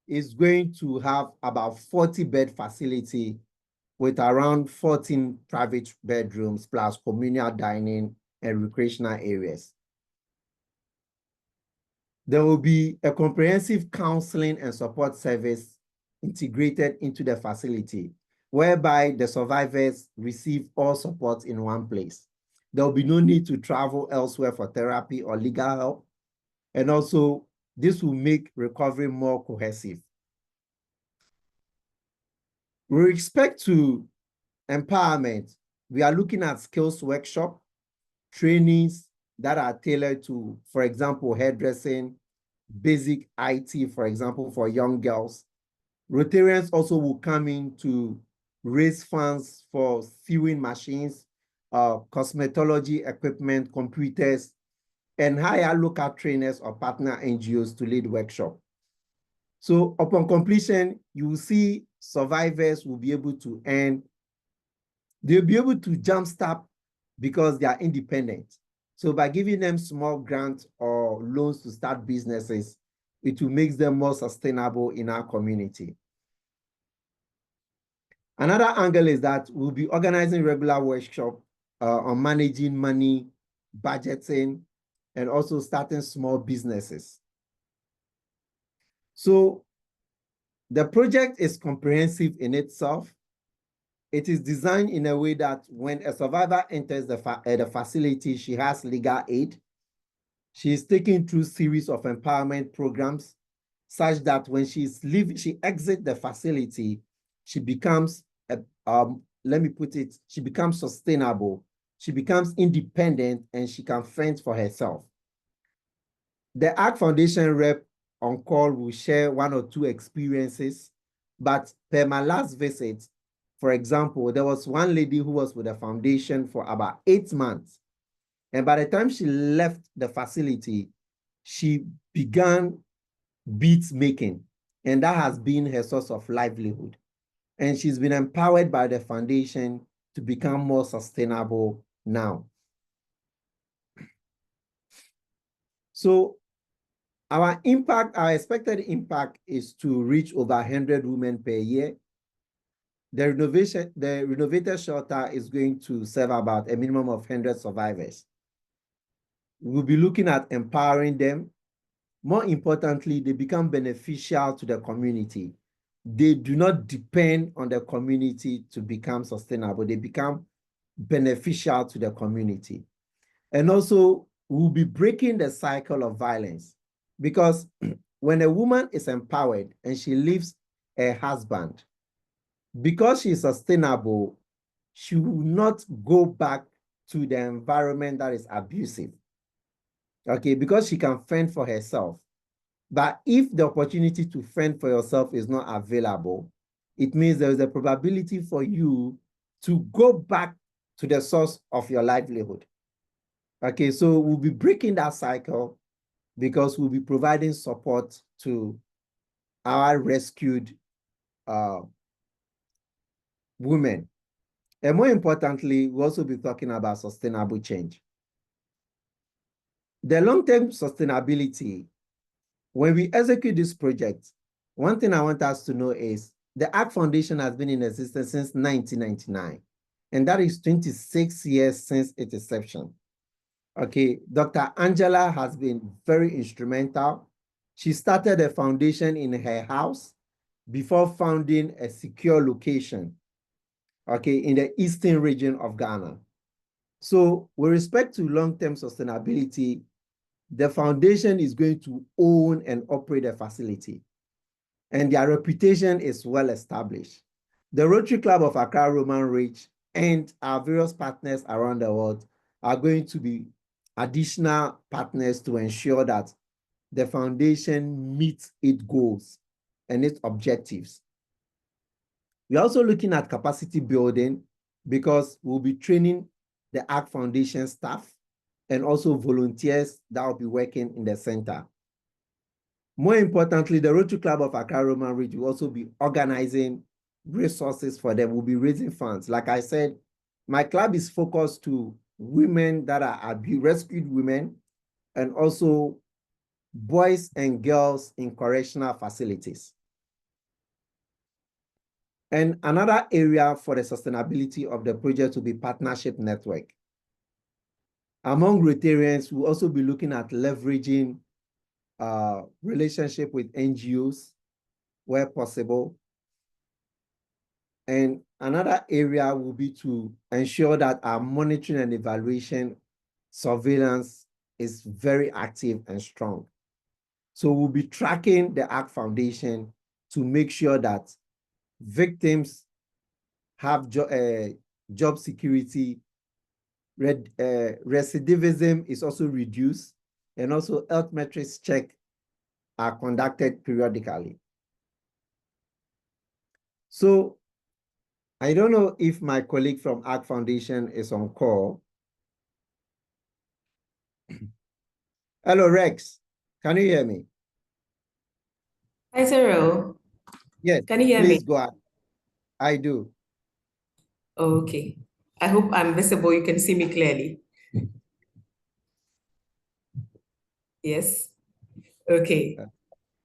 is going to have about 40-bed facility with around 14 private bedrooms plus communal dining and recreational areas. There will be a comprehensive counseling and support service integrated into the facility, whereby the survivors receive all support in one place. There will be no need to travel elsewhere for therapy or legal help. And also, this will make recovery more cohesive. With respect to empowerment, we are looking at skills workshop, trainings that are tailored to, for example, hairdressing, basic IT, for example, for young girls. Rotarians also will come in to raise funds for sewing machines, cosmetology equipment, computers, and hire local trainers or partner NGOs to lead workshop. So upon completion, you will see survivors will be able to earn, they'll be able to jumpstart because they are independent. So by giving them small grants or loans to start businesses, it will make them more sustainable in our community. Another angle is that we'll be organizing regular workshops on managing money, budgeting, and also starting small businesses. So the project is comprehensive in itself. It is designed in a way that when a survivor enters the facility, she has legal aid. She is taken through a series of empowerment programs such that when she exits the facility, she becomes, she becomes sustainable, she becomes independent, and she can fend for herself. The ARC Foundation rep on call will share one or two experiences, but per my last visit, for example, there was one lady who was with the foundation for about 8 months. And by the time she left the facility, she began beads making, and that has been her source of livelihood. And she's been empowered by the foundation to become more sustainable now. So our expected impact is to reach over 100 women per year. The renovated shelter is going to serve about a minimum of 100 survivors. We'll be looking at empowering them. More importantly, they become beneficial to the community. They do not depend on the community to become sustainable. They become beneficial to the community. And also, we'll be breaking the cycle of violence, because when a woman is empowered and she leaves her husband, because she's sustainable, she will not go back to the environment that is abusive. Okay, because she can fend for herself. But if the opportunity to fend for yourself is not available, it means there is a probability for you to go back to the source of your livelihood. Okay, so we'll be breaking that cycle because we'll be providing support to our rescued women. And more importantly, we'll also be talking about sustainable change. The long-term sustainability, when we execute this project, one thing I want us to know is the ARC Foundation has been in existence since 1999, and that is 26 years since its inception. Okay, Dr. Angela has been very instrumental. She started the foundation in her house before founding a secure location, okay, in the eastern region of Ghana. So with respect to long-term sustainability, the foundation is going to own and operate a facility, and their reputation is well established. The Rotary Club of Accra Roman Ridge and our various partners around the world are going to be additional partners to ensure that the foundation meets its goals and its objectives. We're also looking at capacity building because we'll be training the ARC Foundation staff and also volunteers that will be working in the center. More importantly, the Rotary Club of Accra Roman Ridge will also be organizing resources for them. We'll be raising funds. Like I said, my club is focused to women that are rescued women, and also boys and girls in correctional facilities. And another area for the sustainability of the project will be partnership network. Among Rotarians, we'll also be looking at leveraging relationship with NGOs where possible. And another area will be to ensure that our monitoring and evaluation surveillance is very active and strong. So we'll be tracking the ACT Foundation to make sure that victims have job security, recidivism is also reduced, and also health metrics check are conducted periodically. So I don't know if my colleague from ACT Foundation is on call. Hello, Rex. Can you hear me? Hi, Cyrille. Yes. Can you hear me? Please go ahead. I do. Okay. I hope I'm visible. You can see me clearly. Yes. Okay.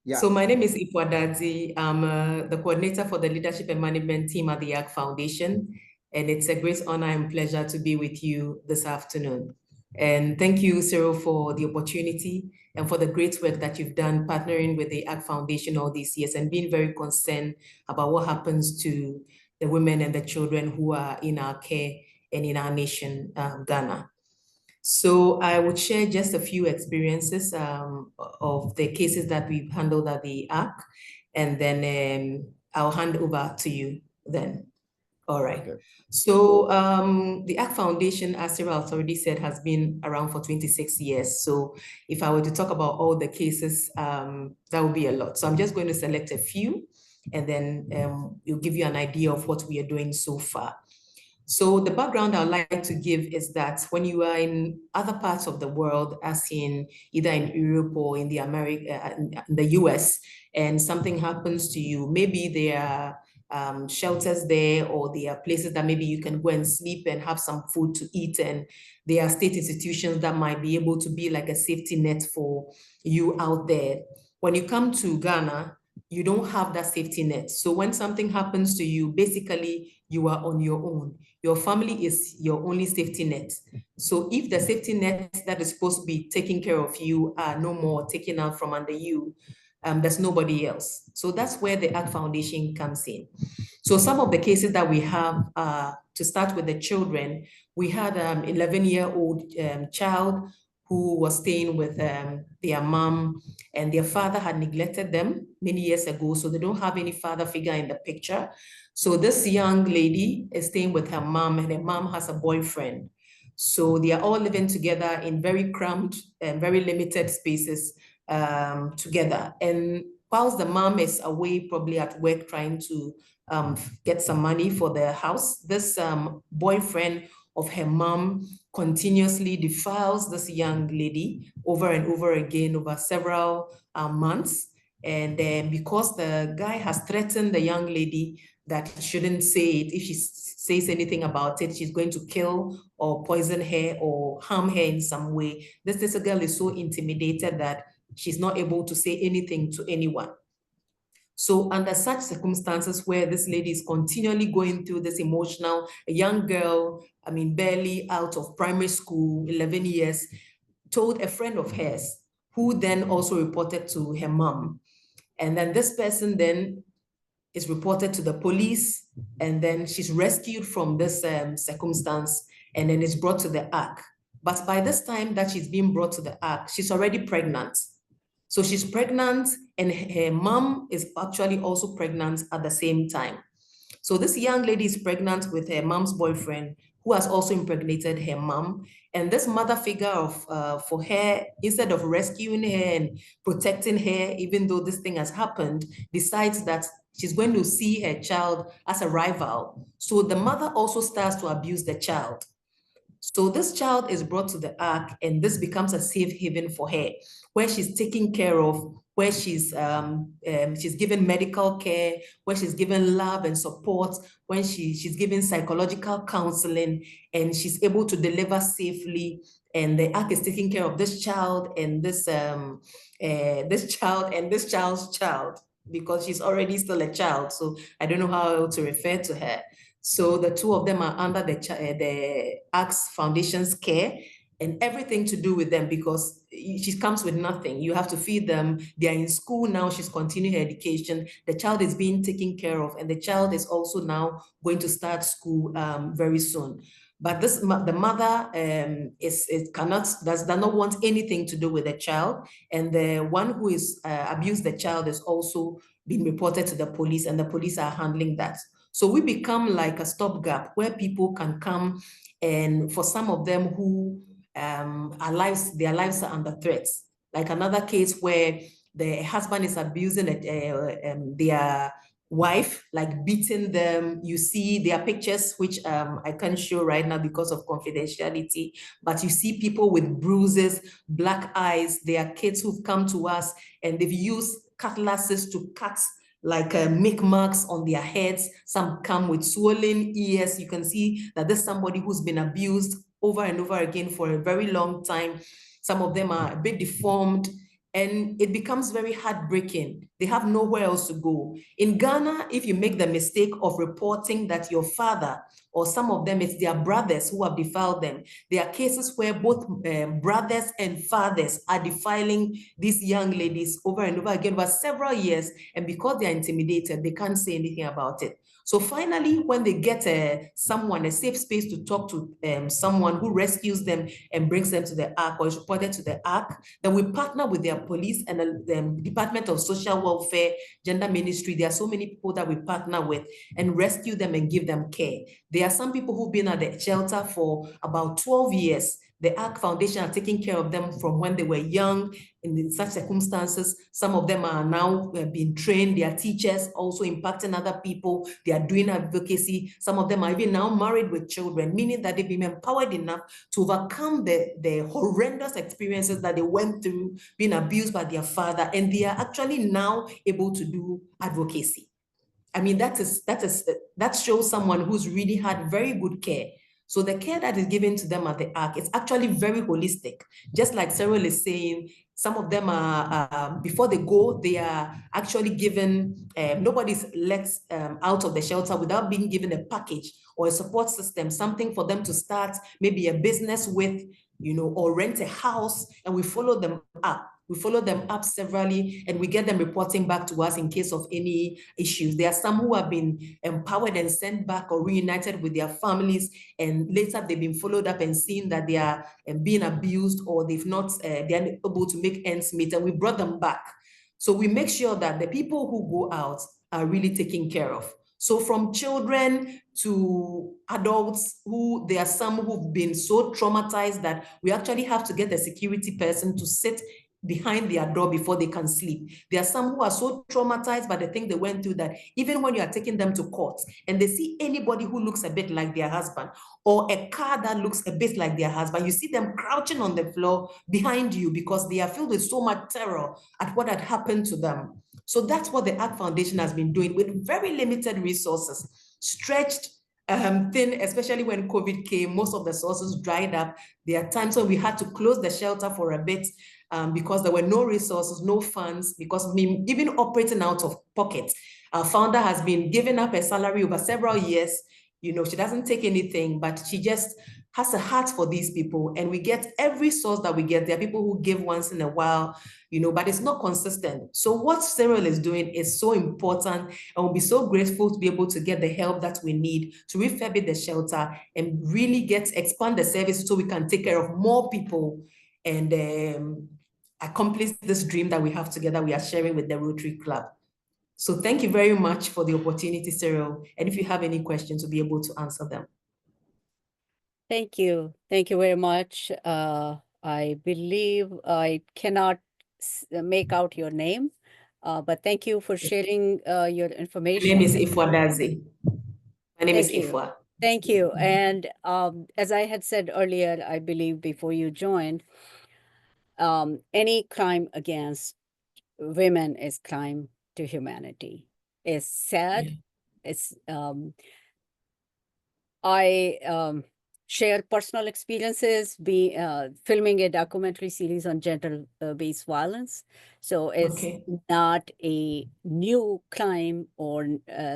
Yeah. So my name is Ifwadadzi. I'm the coordinator for the leadership and management team at the ACT Foundation. And it's a great honor and pleasure to be with you this afternoon. And thank you, Cyrille, for the opportunity and for the great work that you've done partnering with the ACT Foundation all these years and being very concerned about what happens to the women and the children who are in our care and in our nation, Ghana. So I would share just a few experiences of the cases that we've handled at the ACT, and then I'll hand over to you then. All right. Okay. So the ACT Foundation, as Cyrille has already said, has been around for 26 years. So if I were to talk about all the cases, that would be a lot. So I'm just going to select a few, and then it'll give you an idea of what we are doing so far. So the background I'd like to give is that when you are in other parts of the world, as in either in Europe or in the in the US, and something happens to you, maybe there are shelters there, or there are places that maybe you can go and sleep and have some food to eat, and there are state institutions that might be able to be like a safety net for you out there. When you come to Ghana, you don't have that safety net. So when something happens to you, basically you are on your own. Your family is your only safety net. So if the safety net that is supposed to be taking care of you are no more taken out from under you, there's nobody else. So that's where the ACT Foundation comes in. So some of the cases that we have, to start with the children, we had an 11-year-old child who was staying with their mom, and their father had neglected them many years ago, so they don't have any father figure in the picture. So this young lady is staying with her mom, and her mom has a boyfriend. So they are all living together in very cramped and very limited spaces together. And whilst the mom is away, probably at work, trying to get some money for the house, this boyfriend of her mom continuously defiles this young lady over and over again over several months. And because the guy has threatened the young lady that he shouldn't say it, if she says anything about it, she's going to kill or poison her or harm her in some way. This little girl is so intimidated that she's not able to say anything to anyone. So under such circumstances where this lady is continually going through this emotional, a young girl, I mean, barely out of primary school, 11 years, told a friend of hers, who then also reported to her mom. And then this person then is reported to the police, and then she's rescued from this circumstance, and then is brought to the ACT. But by this time that she's being brought to the ACT, she's already pregnant. So she's pregnant, and her mom is actually also pregnant at the same time. So this young lady is pregnant with her mom's boyfriend, who has also impregnated her mom. And this mother figure for her, instead of rescuing her and protecting her, even though this thing has happened, decides that she's going to see her child as a rival. So the mother also starts to abuse the child. So this child is brought to the ARC, and this becomes a safe haven for her, where she's taken care of, where she's given medical care, where she's given love and support, when she's given psychological counseling, and she's able to deliver safely. And the ARC is taking care of this child and this child and this child's child, because she's already still a child. So I don't know how to refer to her. So the two of them are under the ARC's Foundation's care, and everything to do with them, because she comes with nothing. You have to feed them. They are in school now. She's continuing her education. The child is being taken care of, and the child is also now going to start school very soon. But the mother does not want anything to do with the child, and the one who is abused the child is also being reported to the police, and the police are handling that. So we become like a stopgap where people can come, and for some of them who their lives are under threat. Like another case where the husband is abusing their wife, like beating them. You see their pictures, which I can't show right now because of confidentiality, but you see people with bruises, black eyes. They are kids who've come to us, and they've used cutlasses to cut, like make marks on their heads. Some come with swollen ears. You can see that there's somebody who's been abused over and over again for a very long time. Some of them are a bit deformed, and it becomes very heartbreaking. They have nowhere else to go. In Ghana, if you make the mistake of reporting that your father, or some of them, it's their brothers who have defiled them. There are cases where both brothers and fathers are defiling these young ladies over and over again for several years, and because they're intimidated, they can't say anything about it. So finally, when they get a safe space to talk to someone who rescues them and brings them to the ARC, or is reported to the ARC, then we partner with their police and the Department of Social Welfare, Gender Ministry. There are so many people that we partner with and rescue them and give them care. There are some people who've been at the shelter for about 12 years. The ARC Foundation are taking care of them from when they were young in such circumstances. Some of them are now being trained. They are teachers, also impacting other people. They are doing advocacy. Some of them are even now married with children, meaning that they've been empowered enough to overcome the horrendous experiences that they went through, being abused by their father, and they are actually now able to do advocacy. I mean, that shows someone who's really had very good care. So the care that is given to them at the ARC is actually very holistic. Just like Cyrille is saying, some of them are, before they go, they are actually given, nobody's let out of the shelter without being given a package or a support system, something for them to start maybe a business with, or rent a house, and we follow them up. We follow them up severally, and we get them reporting back to us in case of any issues. There are some who have been empowered and sent back or reunited with their families, and later they've been followed up and seen that they are being abused, or they're not able to make ends meet, and we brought them back. So we make sure that the people who go out are really taken care of. So from children to adults, there are some who've been so traumatized that we actually have to get a security person to sit behind their door before they can sleep. There are some who are so traumatized by the thing they went through that even when you are taking them to court and they see anybody who looks a bit like their husband, or a car that looks a bit like their husband, you see them crouching on the floor behind you because they are filled with so much terror at what had happened to them. So that's what the ARC Foundation has been doing with very limited resources, stretched thin, especially when COVID came. Most of the sources dried up. There are times when we had to close the shelter for a bit because there were no resources, no funds, because even operating out of pocket. Our founder has been giving up her salary over several years. She doesn't take anything, but she just has a heart for these people. And we get every source that we get. There are people who give once in a while, but it's not consistent. So what Cyrille is doing is so important, and we'll be so grateful to be able to get the help that we need to refurbish the shelter and really expand the service so we can take care of more people and accomplish this dream that we have together, we are sharing with the Rotary Club. So thank you very much for the opportunity, Cyrille. And if you have any questions, we'll be able to answer them. Thank you. Thank you very much. I believe I cannot make out your name, but thank you for sharing your information. My name is Ifwa Dazi. My name is Ifwa Thank you. And as I had said earlier, I believe before you joined, any crime against women is crime to humanity. It's sad. Yeah. It's I share personal experiences, filming a documentary series on gender-based violence. So it's Okay. not a new crime or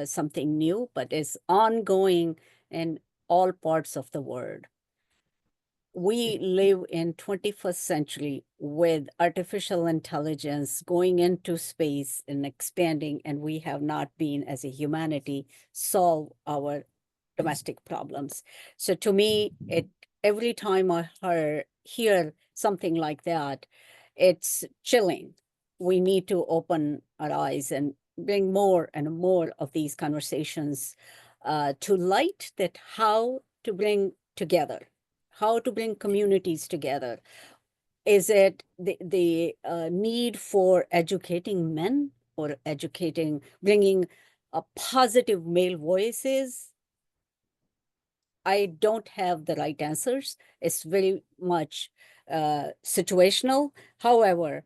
something new, but it's ongoing in all parts of the world. We live in 21st century with artificial intelligence going into space and expanding, and we have not been, as a humanity, solve our domestic problems. So to me, every time I hear something like that, it's chilling. We need to open our eyes and bring more and more of these conversations to light, that how to bring together, how to bring communities together. Is it the need for educating men, or bringing positive male voices? I don't have the right answers. It's very much situational. However,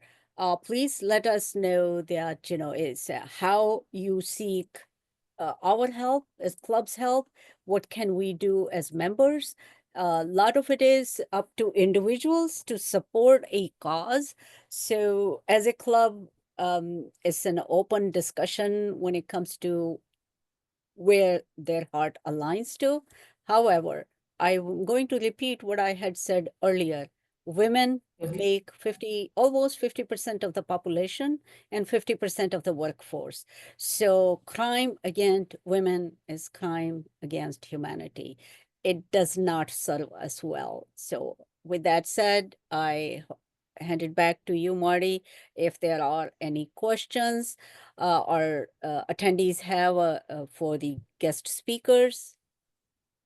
please let us know that, it's how you seek our help, as club's help. What can we do as members? A lot of it is up to individuals to support a cause. So as a club, it's an open discussion when it comes to where their heart aligns to. However, I'm going to repeat what I had said earlier. Women make almost 50% of the population and 50% of the workforce. So crime against women is crime against humanity. It does not serve us well. So with that said, I hand it back to you, Marty. If there are any questions our attendees have for the guest speakers,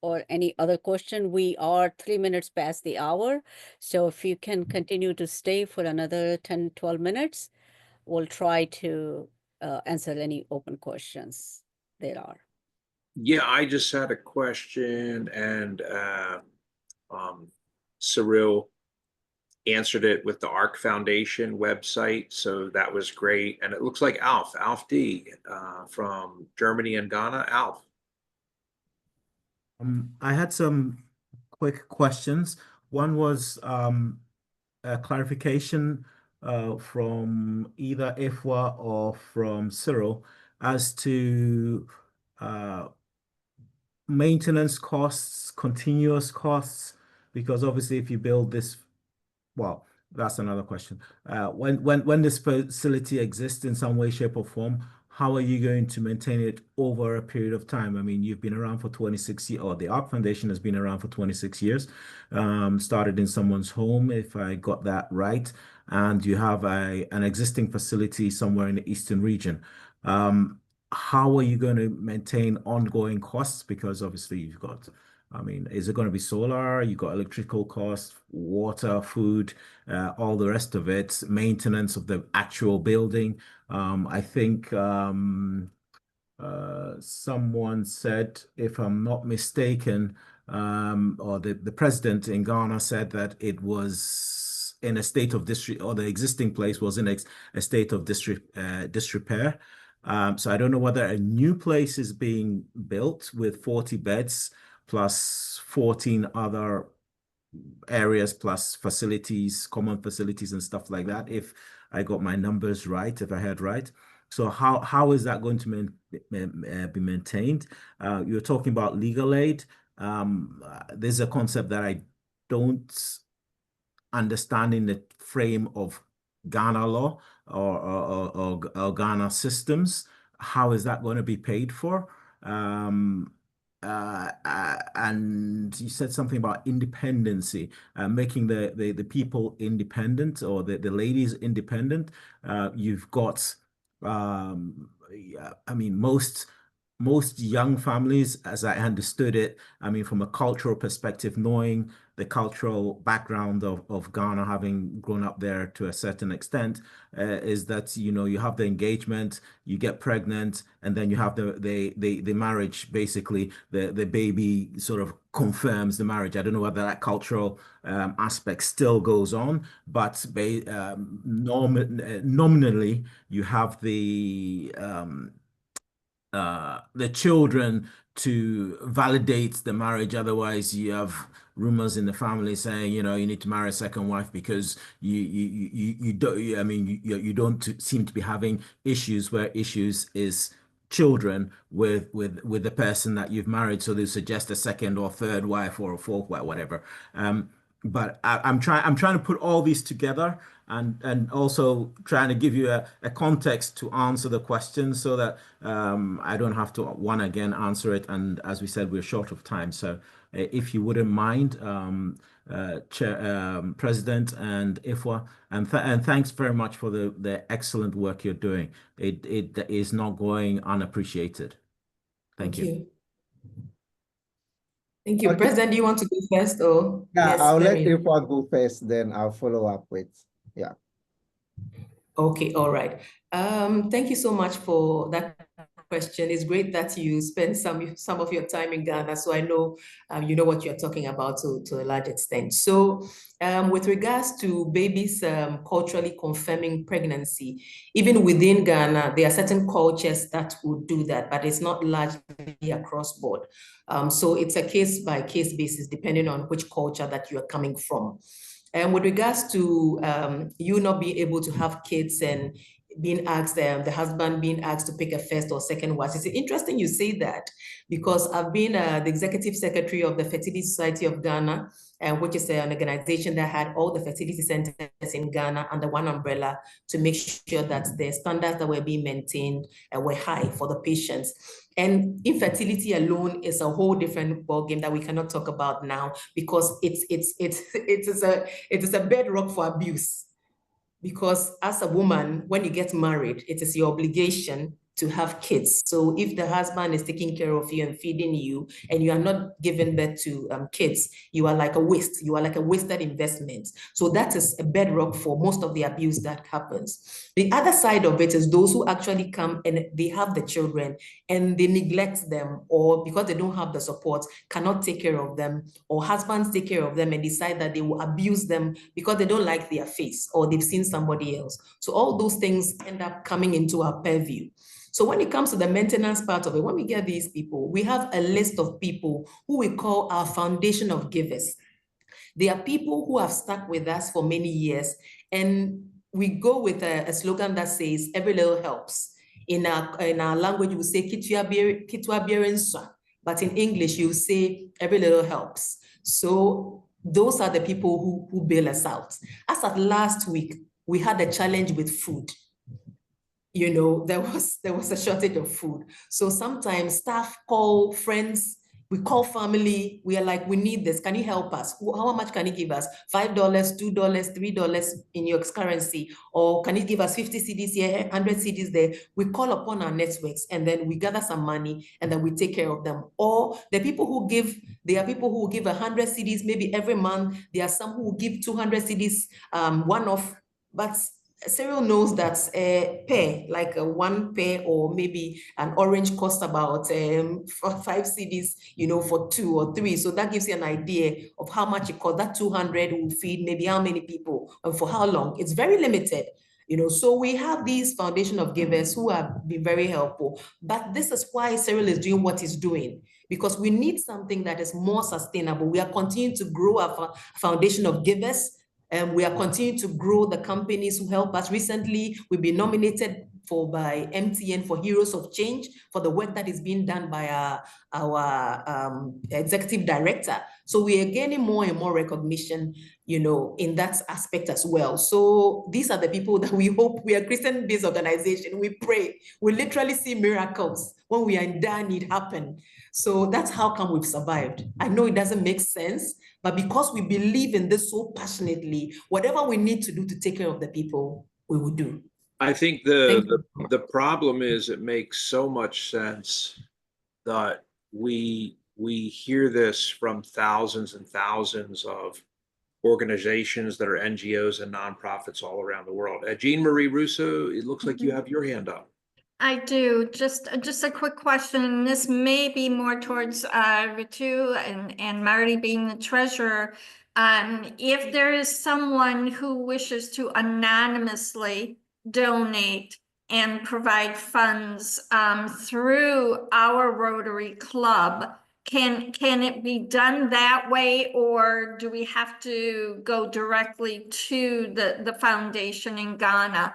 or any other question. We are 3 minutes past the hour. So if you can continue to stay for another 10, 12 minutes, we'll try to answer any open questions there are. Yeah, I just had a question, and Cyrille answered it with the ARC Foundation website, so that was great. And it looks like Alf D from Germany and Ghana. Alf. I had some quick questions. One was a clarification from either Ifwa or from Cyrille as to maintenance costs, continuous costs, because obviously if you build this, well, that's another question. When this facility exists in some way, shape, or form, how are you going to maintain it over a period of time? I mean, you've been around for 26 years, or the ARC Foundation has been around for 26 years, started in someone's home, if I got that right, and you have an existing facility somewhere in the Eastern region. How are you going to maintain ongoing costs? Because obviously you've got, I mean, is it going to be solar? You've got electrical costs, water, food, all the rest of it, maintenance of the actual building. I think someone said, if I'm not mistaken, or the president in Ghana said that it was in a state of disrepair, or the existing place was in a state of disrepair. So I don't know whether a new place is being built with 40 beds plus 14 other areas plus facilities, common facilities and stuff like that, if I got my numbers right, if I heard right. So how is that going to be maintained? You're talking about legal aid. There's a concept that I don't understand in the frame of Ghana law or Ghana systems. How is that going to be paid for? And you said something about independency, making the people independent, or the ladies independent. You've got, I mean, most young families, as I understood it, I mean, from a cultural perspective, knowing the cultural background of Ghana, having grown up there to a certain extent, is that, you know, you have the engagement, you get pregnant, and then you have the marriage. Basically, the baby sort of confirms the marriage. I don't know whether that cultural aspect still goes on, but nominally you have the children to validate the marriage. Otherwise, you have rumors in the family saying, you know, you need to marry a second wife because you don't. I mean, you don't seem to be having issues where issues is children with the person that you've married. So they suggest a second or third wife or a fourth wife, whatever. But I'm trying to put all these together and also trying to give you a context to answer the question so that I don't have to again answer it. And as we said, we're short of time. So if you wouldn't mind, Chair, President and IFWA, and thanks very much for the excellent work you're doing. It is not going unappreciated. Thank you. Thank you. Okay. President, do you want to go first or? Yeah, Yes, I'll let Mary. IFWA go first, then I'll follow up with, yeah. Okay, all right. Thank you so much for that question. It's great that you spend some of your time in Ghana, so I know you know what you're talking about to a large extent. So with regards to babies culturally confirming pregnancy, even within Ghana, there are certain cultures that would do that, but it's not largely across board. So it's a case-by-case basis, depending on which culture that you're coming from. And with regards to you not being able to have kids and being asked, the husband being asked to pick a first or second wife, it's interesting you say that, because I've been the executive secretary of the Fertility Society of Ghana, which is an organization that had all the fertility centers in Ghana under one umbrella to make sure that the standards that were being maintained were high for the patients. And infertility alone is a whole different ballgame that we cannot talk about now, because it is a bedrock for abuse. Because as a woman, when you get married, it is your obligation to have kids. So if the husband is taking care of you and feeding you, and you are not giving birth to kids, you are like a waste. You are like a wasted investment. So that is a bedrock for most of the abuse that happens. The other side of it is those who actually come and they have the children and they neglect them, or because they don't have the support, cannot take care of them, or husbands take care of them and decide that they will abuse them because they don't like their face or they've seen somebody else. So all those things end up coming into our purview. So when it comes to the maintenance part of it, when we get these people, we have a list of people who we call our foundation of givers. They are people who have stuck with us for many years, and we go with a slogan that says, every little helps. In our language, we say, "Kitua biarensa," but in English, you say, every little helps. So those are the people who bail us out. As of last week, we had a challenge with food. You know, there was a shortage of food. So sometimes staff call friends, we call family, we are like, we need this, can you help us? How much can you give us? $5, $2, $3 in your currency? Or can you give us 50 cedis here, 100 cedis there? We call upon our networks and then we gather some money and then we take care of them. Or the people who give, there are people who will give 100 cedis maybe every month. There are some who will give 200 cedis one-off, but Cyrille knows that like one pear or maybe an orange costs about 5 cedis, you know, for 2 or 3. So that gives you an idea of how much it costs. That 200 will feed maybe how many people and for how long. It's very limited, you know. So we have these foundation of givers who have been very helpful. But this is why Cyrille is doing what he's doing, because we need something that is more sustainable. We are continuing to grow our foundation of givers. And we are continuing to grow the companies who help us. Recently, we've been nominated by MTN for Heroes of Change for the work that is being done by our executive director. So we are gaining more and more recognition, you know, in that aspect as well. So these are the people that we hope. We are a Christian-based organization. We pray. We literally see miracles when we are in dire need happen. So that's how come we've survived. I know it doesn't make sense, but because we believe in this so passionately, whatever we need to do to take care of the people, we will do. I think the problem is it makes so much sense that we we hear this from thousands and thousands of organizations that are NGOs and nonprofits all around the world. Jean Marie Russo, it looks like you have your hand up. I do. Just a quick question. This may be more towards Ritu and Marty being the treasurer. If there is someone who wishes to anonymously donate and provide funds through our Rotary Club, can it be done that way, or do we have to go directly to the foundation in Ghana?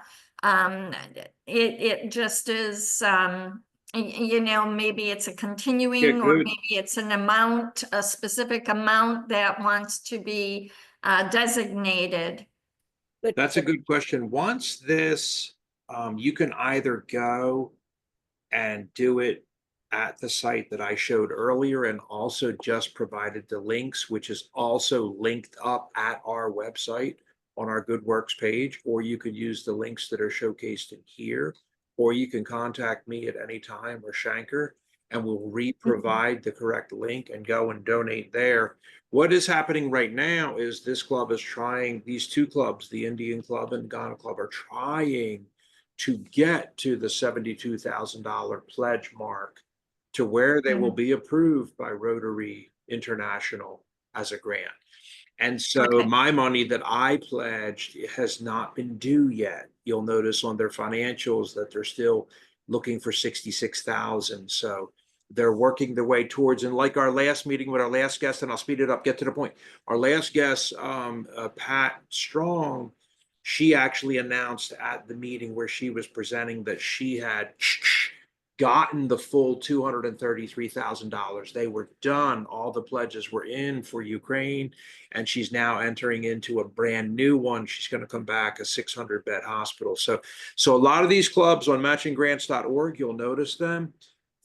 It just is, you know, maybe it's a continuing, or maybe it's an amount, a specific amount that wants to be designated. But That's a good question. Once this, you can either go and do it at the site that I showed earlier and also just provided the links, which is also linked up at our website on our Good Works page, or you could use the links that are showcased in here, or you can contact me at any time or Shankar, and we'll re-provide the correct link and go and donate there. What is happening right now is this club is trying, these two clubs, the Indian Club and Ghana Club, are trying to get to the $72,000 pledge mark to where they will be approved by Rotary International as a grant. And so my money that I pledged has not been due yet. You'll notice on their financials that they're still looking for 66,000. So they're working their way towards, and like our last meeting with our last guest, and I'll speed it up, get to the point. Our last guest, Pat Strong, she actually announced at the meeting where she was presenting that she had gotten the full $233,000. They were done. All the pledges were in for Ukraine, and she's now entering into a brand new one. She's going to come back, a 600-bed hospital. So a lot of these clubs on matchinggrants.org, you'll notice them,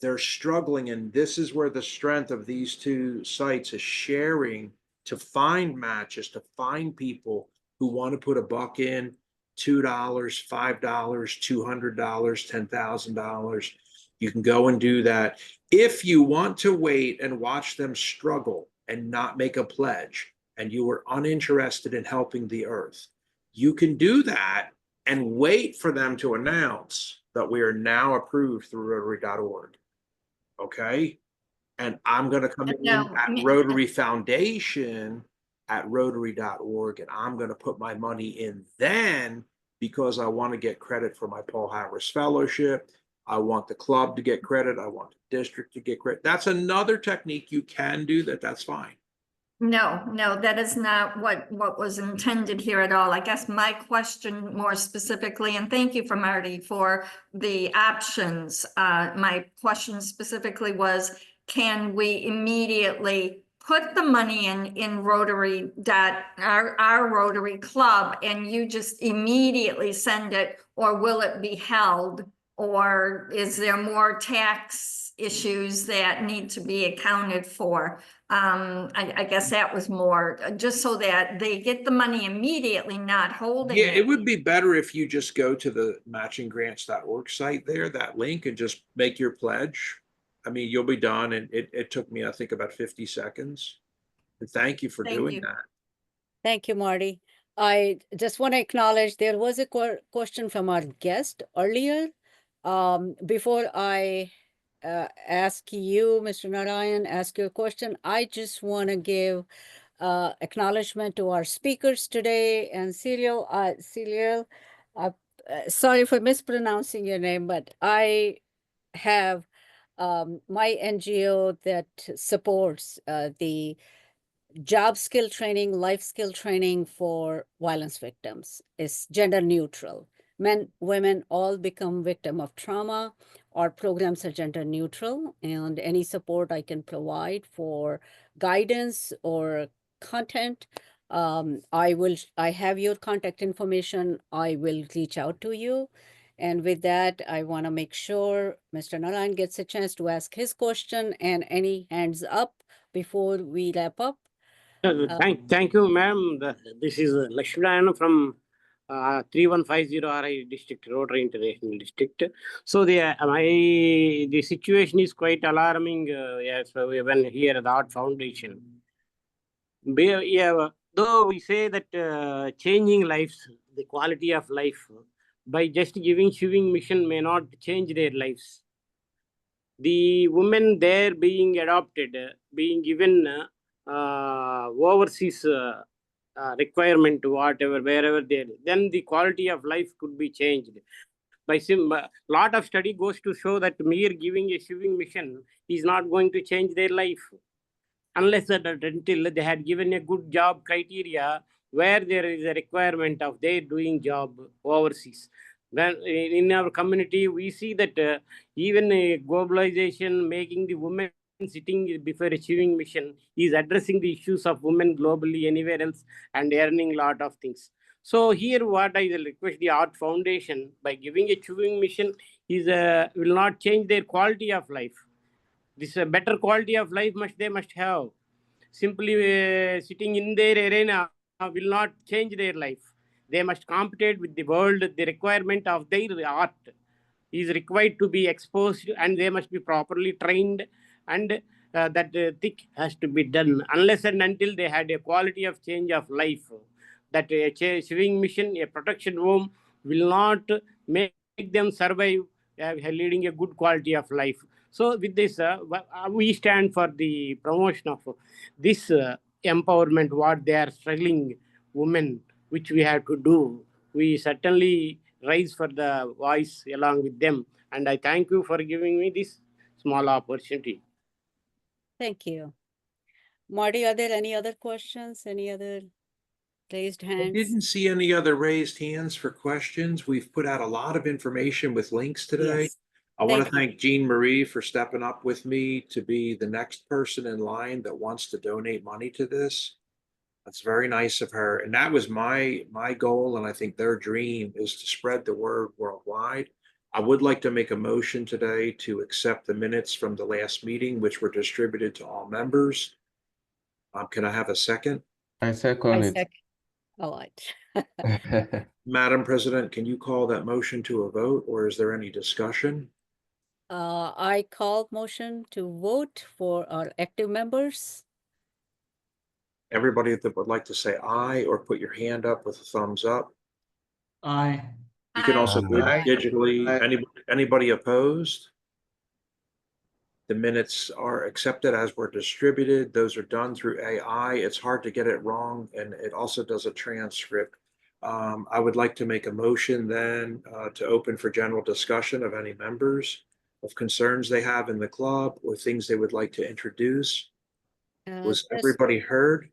they're struggling, and this is where the strength of these two sites is sharing to find matches, to find people who want to put a buck in, $2, $5, $200, $10,000. You can go and do that. If you want to wait and watch them struggle and not make a pledge, and you are uninterested in helping the earth, you can do that and wait for them to announce that we are now approved through Rotary.org. Okay? And I'm going to come in at Rotary Foundation at Rotary.org, and I'm going to put my money in then, because I want to get credit for my Paul Harris Fellowship. I want the club to get credit. I want the district to get credit. That's another technique you can do that. That's fine. No, that is not what was intended here at all. I guess my question more specifically, and thank you for Marty for the options. My question specifically was, can we immediately put the money in Rotary our Rotary Club, and you just immediately send it, or will it be held? Or is there more tax issues that need to be accounted for? I guess that was more just so that they get the money immediately, not holding it. Yeah, it would be better if you just go to the matchinggrants.org site there, that link, and just make your pledge. I mean, you'll be done. And it took me, I think, about 50 seconds. And thank you for doing that. Thank you, Marty. I just want to acknowledge there was a question from our guest earlier. Before I ask you, Mr. Narayan, ask your question, I just want to give acknowledgement to our speakers today. And Cyrille, sorry for mispronouncing your name, but I have my NGO that supports the job skill training, life skill training for violence victims. Is gender neutral. Men, women all become victim of trauma. Our programs are gender neutral, and any support I can provide for guidance or content, I have your contact information. I will reach out to you. And with that, I want to make sure Mr. Narayan gets a chance to ask his question, and any hands up before we wrap up. Thank you, ma'am. This is Lakshminarayan from 3150 RI district, Rotary International District. So the situation is quite alarming. Yes, when here at the Art Foundation. Though we say that changing lives, the quality of life, by just giving sewing machine may not change their lives. The women there being adopted, being given overseas requirement, whatever, wherever they, then the quality of life could be changed. By lot of study goes to show that mere giving a sewing machine is not going to change their life, unless until they had given a good job criteria where there is a requirement of their doing job overseas. Then in our community, we see that even globalization making the women sitting before a sewing machine is addressing the issues of women globally anywhere else and earning a lot of things. So here what I will request the Art Foundation, by giving a sewing machine is will not change their quality of life. This better quality of life they must have. Simply sitting in their arena will not change their life. They must compete with the world. The requirement of their art is required to be exposed, and they must be properly trained, and that thick has to be done. Unless and until they had a quality of change of life, that a sewing machine, a protection home will not make them survive leading a good quality of life. So with this, we stand for the promotion of this empowerment, what they are struggling women, which we have to do. We certainly rise for the voice along with them. And I thank you for giving me this small opportunity. Thank you. Marty, are there any other questions? Any other raised I hands? didn't see any other raised hands for questions. We've put out a lot of information with links today. Yes. I want to Thank you. thank Jean Marie for stepping up with me to be the next person in line that wants to donate money to this. That's very nice of her. And that was my goal, and I think their dream is to spread the word worldwide. I would like to make a motion today to accept the minutes from the last meeting, which were distributed to all members. Can I have a second? I second I it. second. All right. Madam President, can you call that motion to a vote, or is there any discussion? I call motion to vote for our active members. Everybody that would like to say aye or put your hand up with a thumbs up. Aye. You can also do it Aye. digitally. Aye. Anybody opposed? The minutes are accepted as were distributed. Those are done through AI. It's hard to get it wrong, and it also does a transcript. I would like to make a motion then to open for general discussion of any members of concerns they have in the club or things they would like to introduce. Was Just- everybody heard?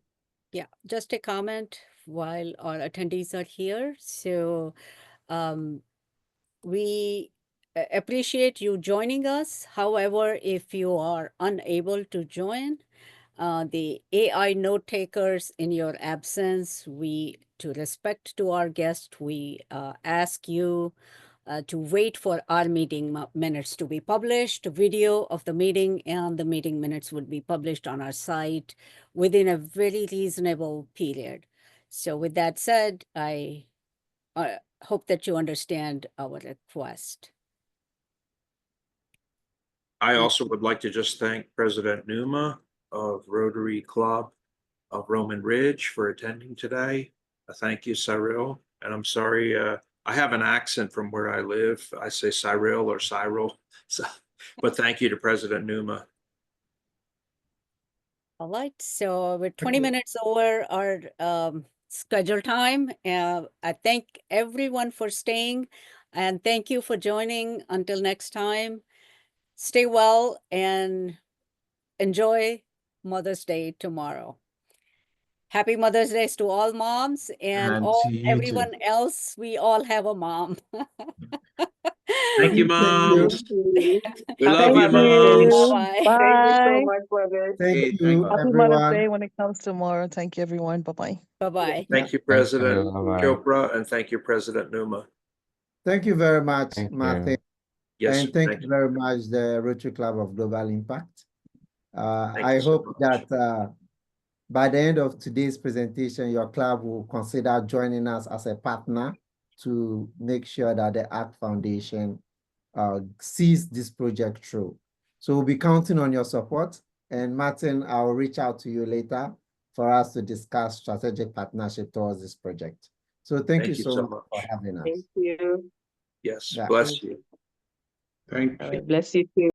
Yeah, just a comment while our attendees are here. So we appreciate you joining us. However, if you are unable to join, the AI note takers in your absence, to respect to our guest, we ask you to wait for our meeting minutes to be published. A video of the meeting and the meeting minutes would be published on our site within a very reasonable period. So with that said, I hope that you understand our request. I also would like to just thank President Nouma of Rotary Club of Roman Ridge for attending today. Thank you, Cyrille. And I'm sorry, I have an accent from where I live. I say Cyrille or Cyril. So, but thank you to President Nouma. All right, so we're 20 minutes over our schedule time. I thank everyone for staying, and thank you for joining. Until next time, stay well and enjoy Mother's Day tomorrow. Happy Mother's Day to all moms and to you too. everyone else. We all have a mom. Thank you, Thank moms. you. We love Thank you, moms. you. Bye-bye. Thank you so Bye. much for this. Thank Okay, you, Happy Mother's everyone. Day when it comes tomorrow. Thank you, everyone. Bye-bye. Bye-bye. Thank you, Thank President you. Bye-bye. Chopra, and thank you, President Nouma. Thank you very much, Thank Martin. you. Yes, And thank thank you you. very much, the Rotary Club of Global Impact. Thank I you so hope much. that by the end of today's presentation, your club will consider joining us as a partner to make sure that the ACT Foundation sees this project through. So we'll be counting on your support. And Martin, I'll reach out to you later for us to discuss strategic partnership towards this project. So thank you so much for having us. Thank you. Yes, Yeah. bless you. Thank Bless you too.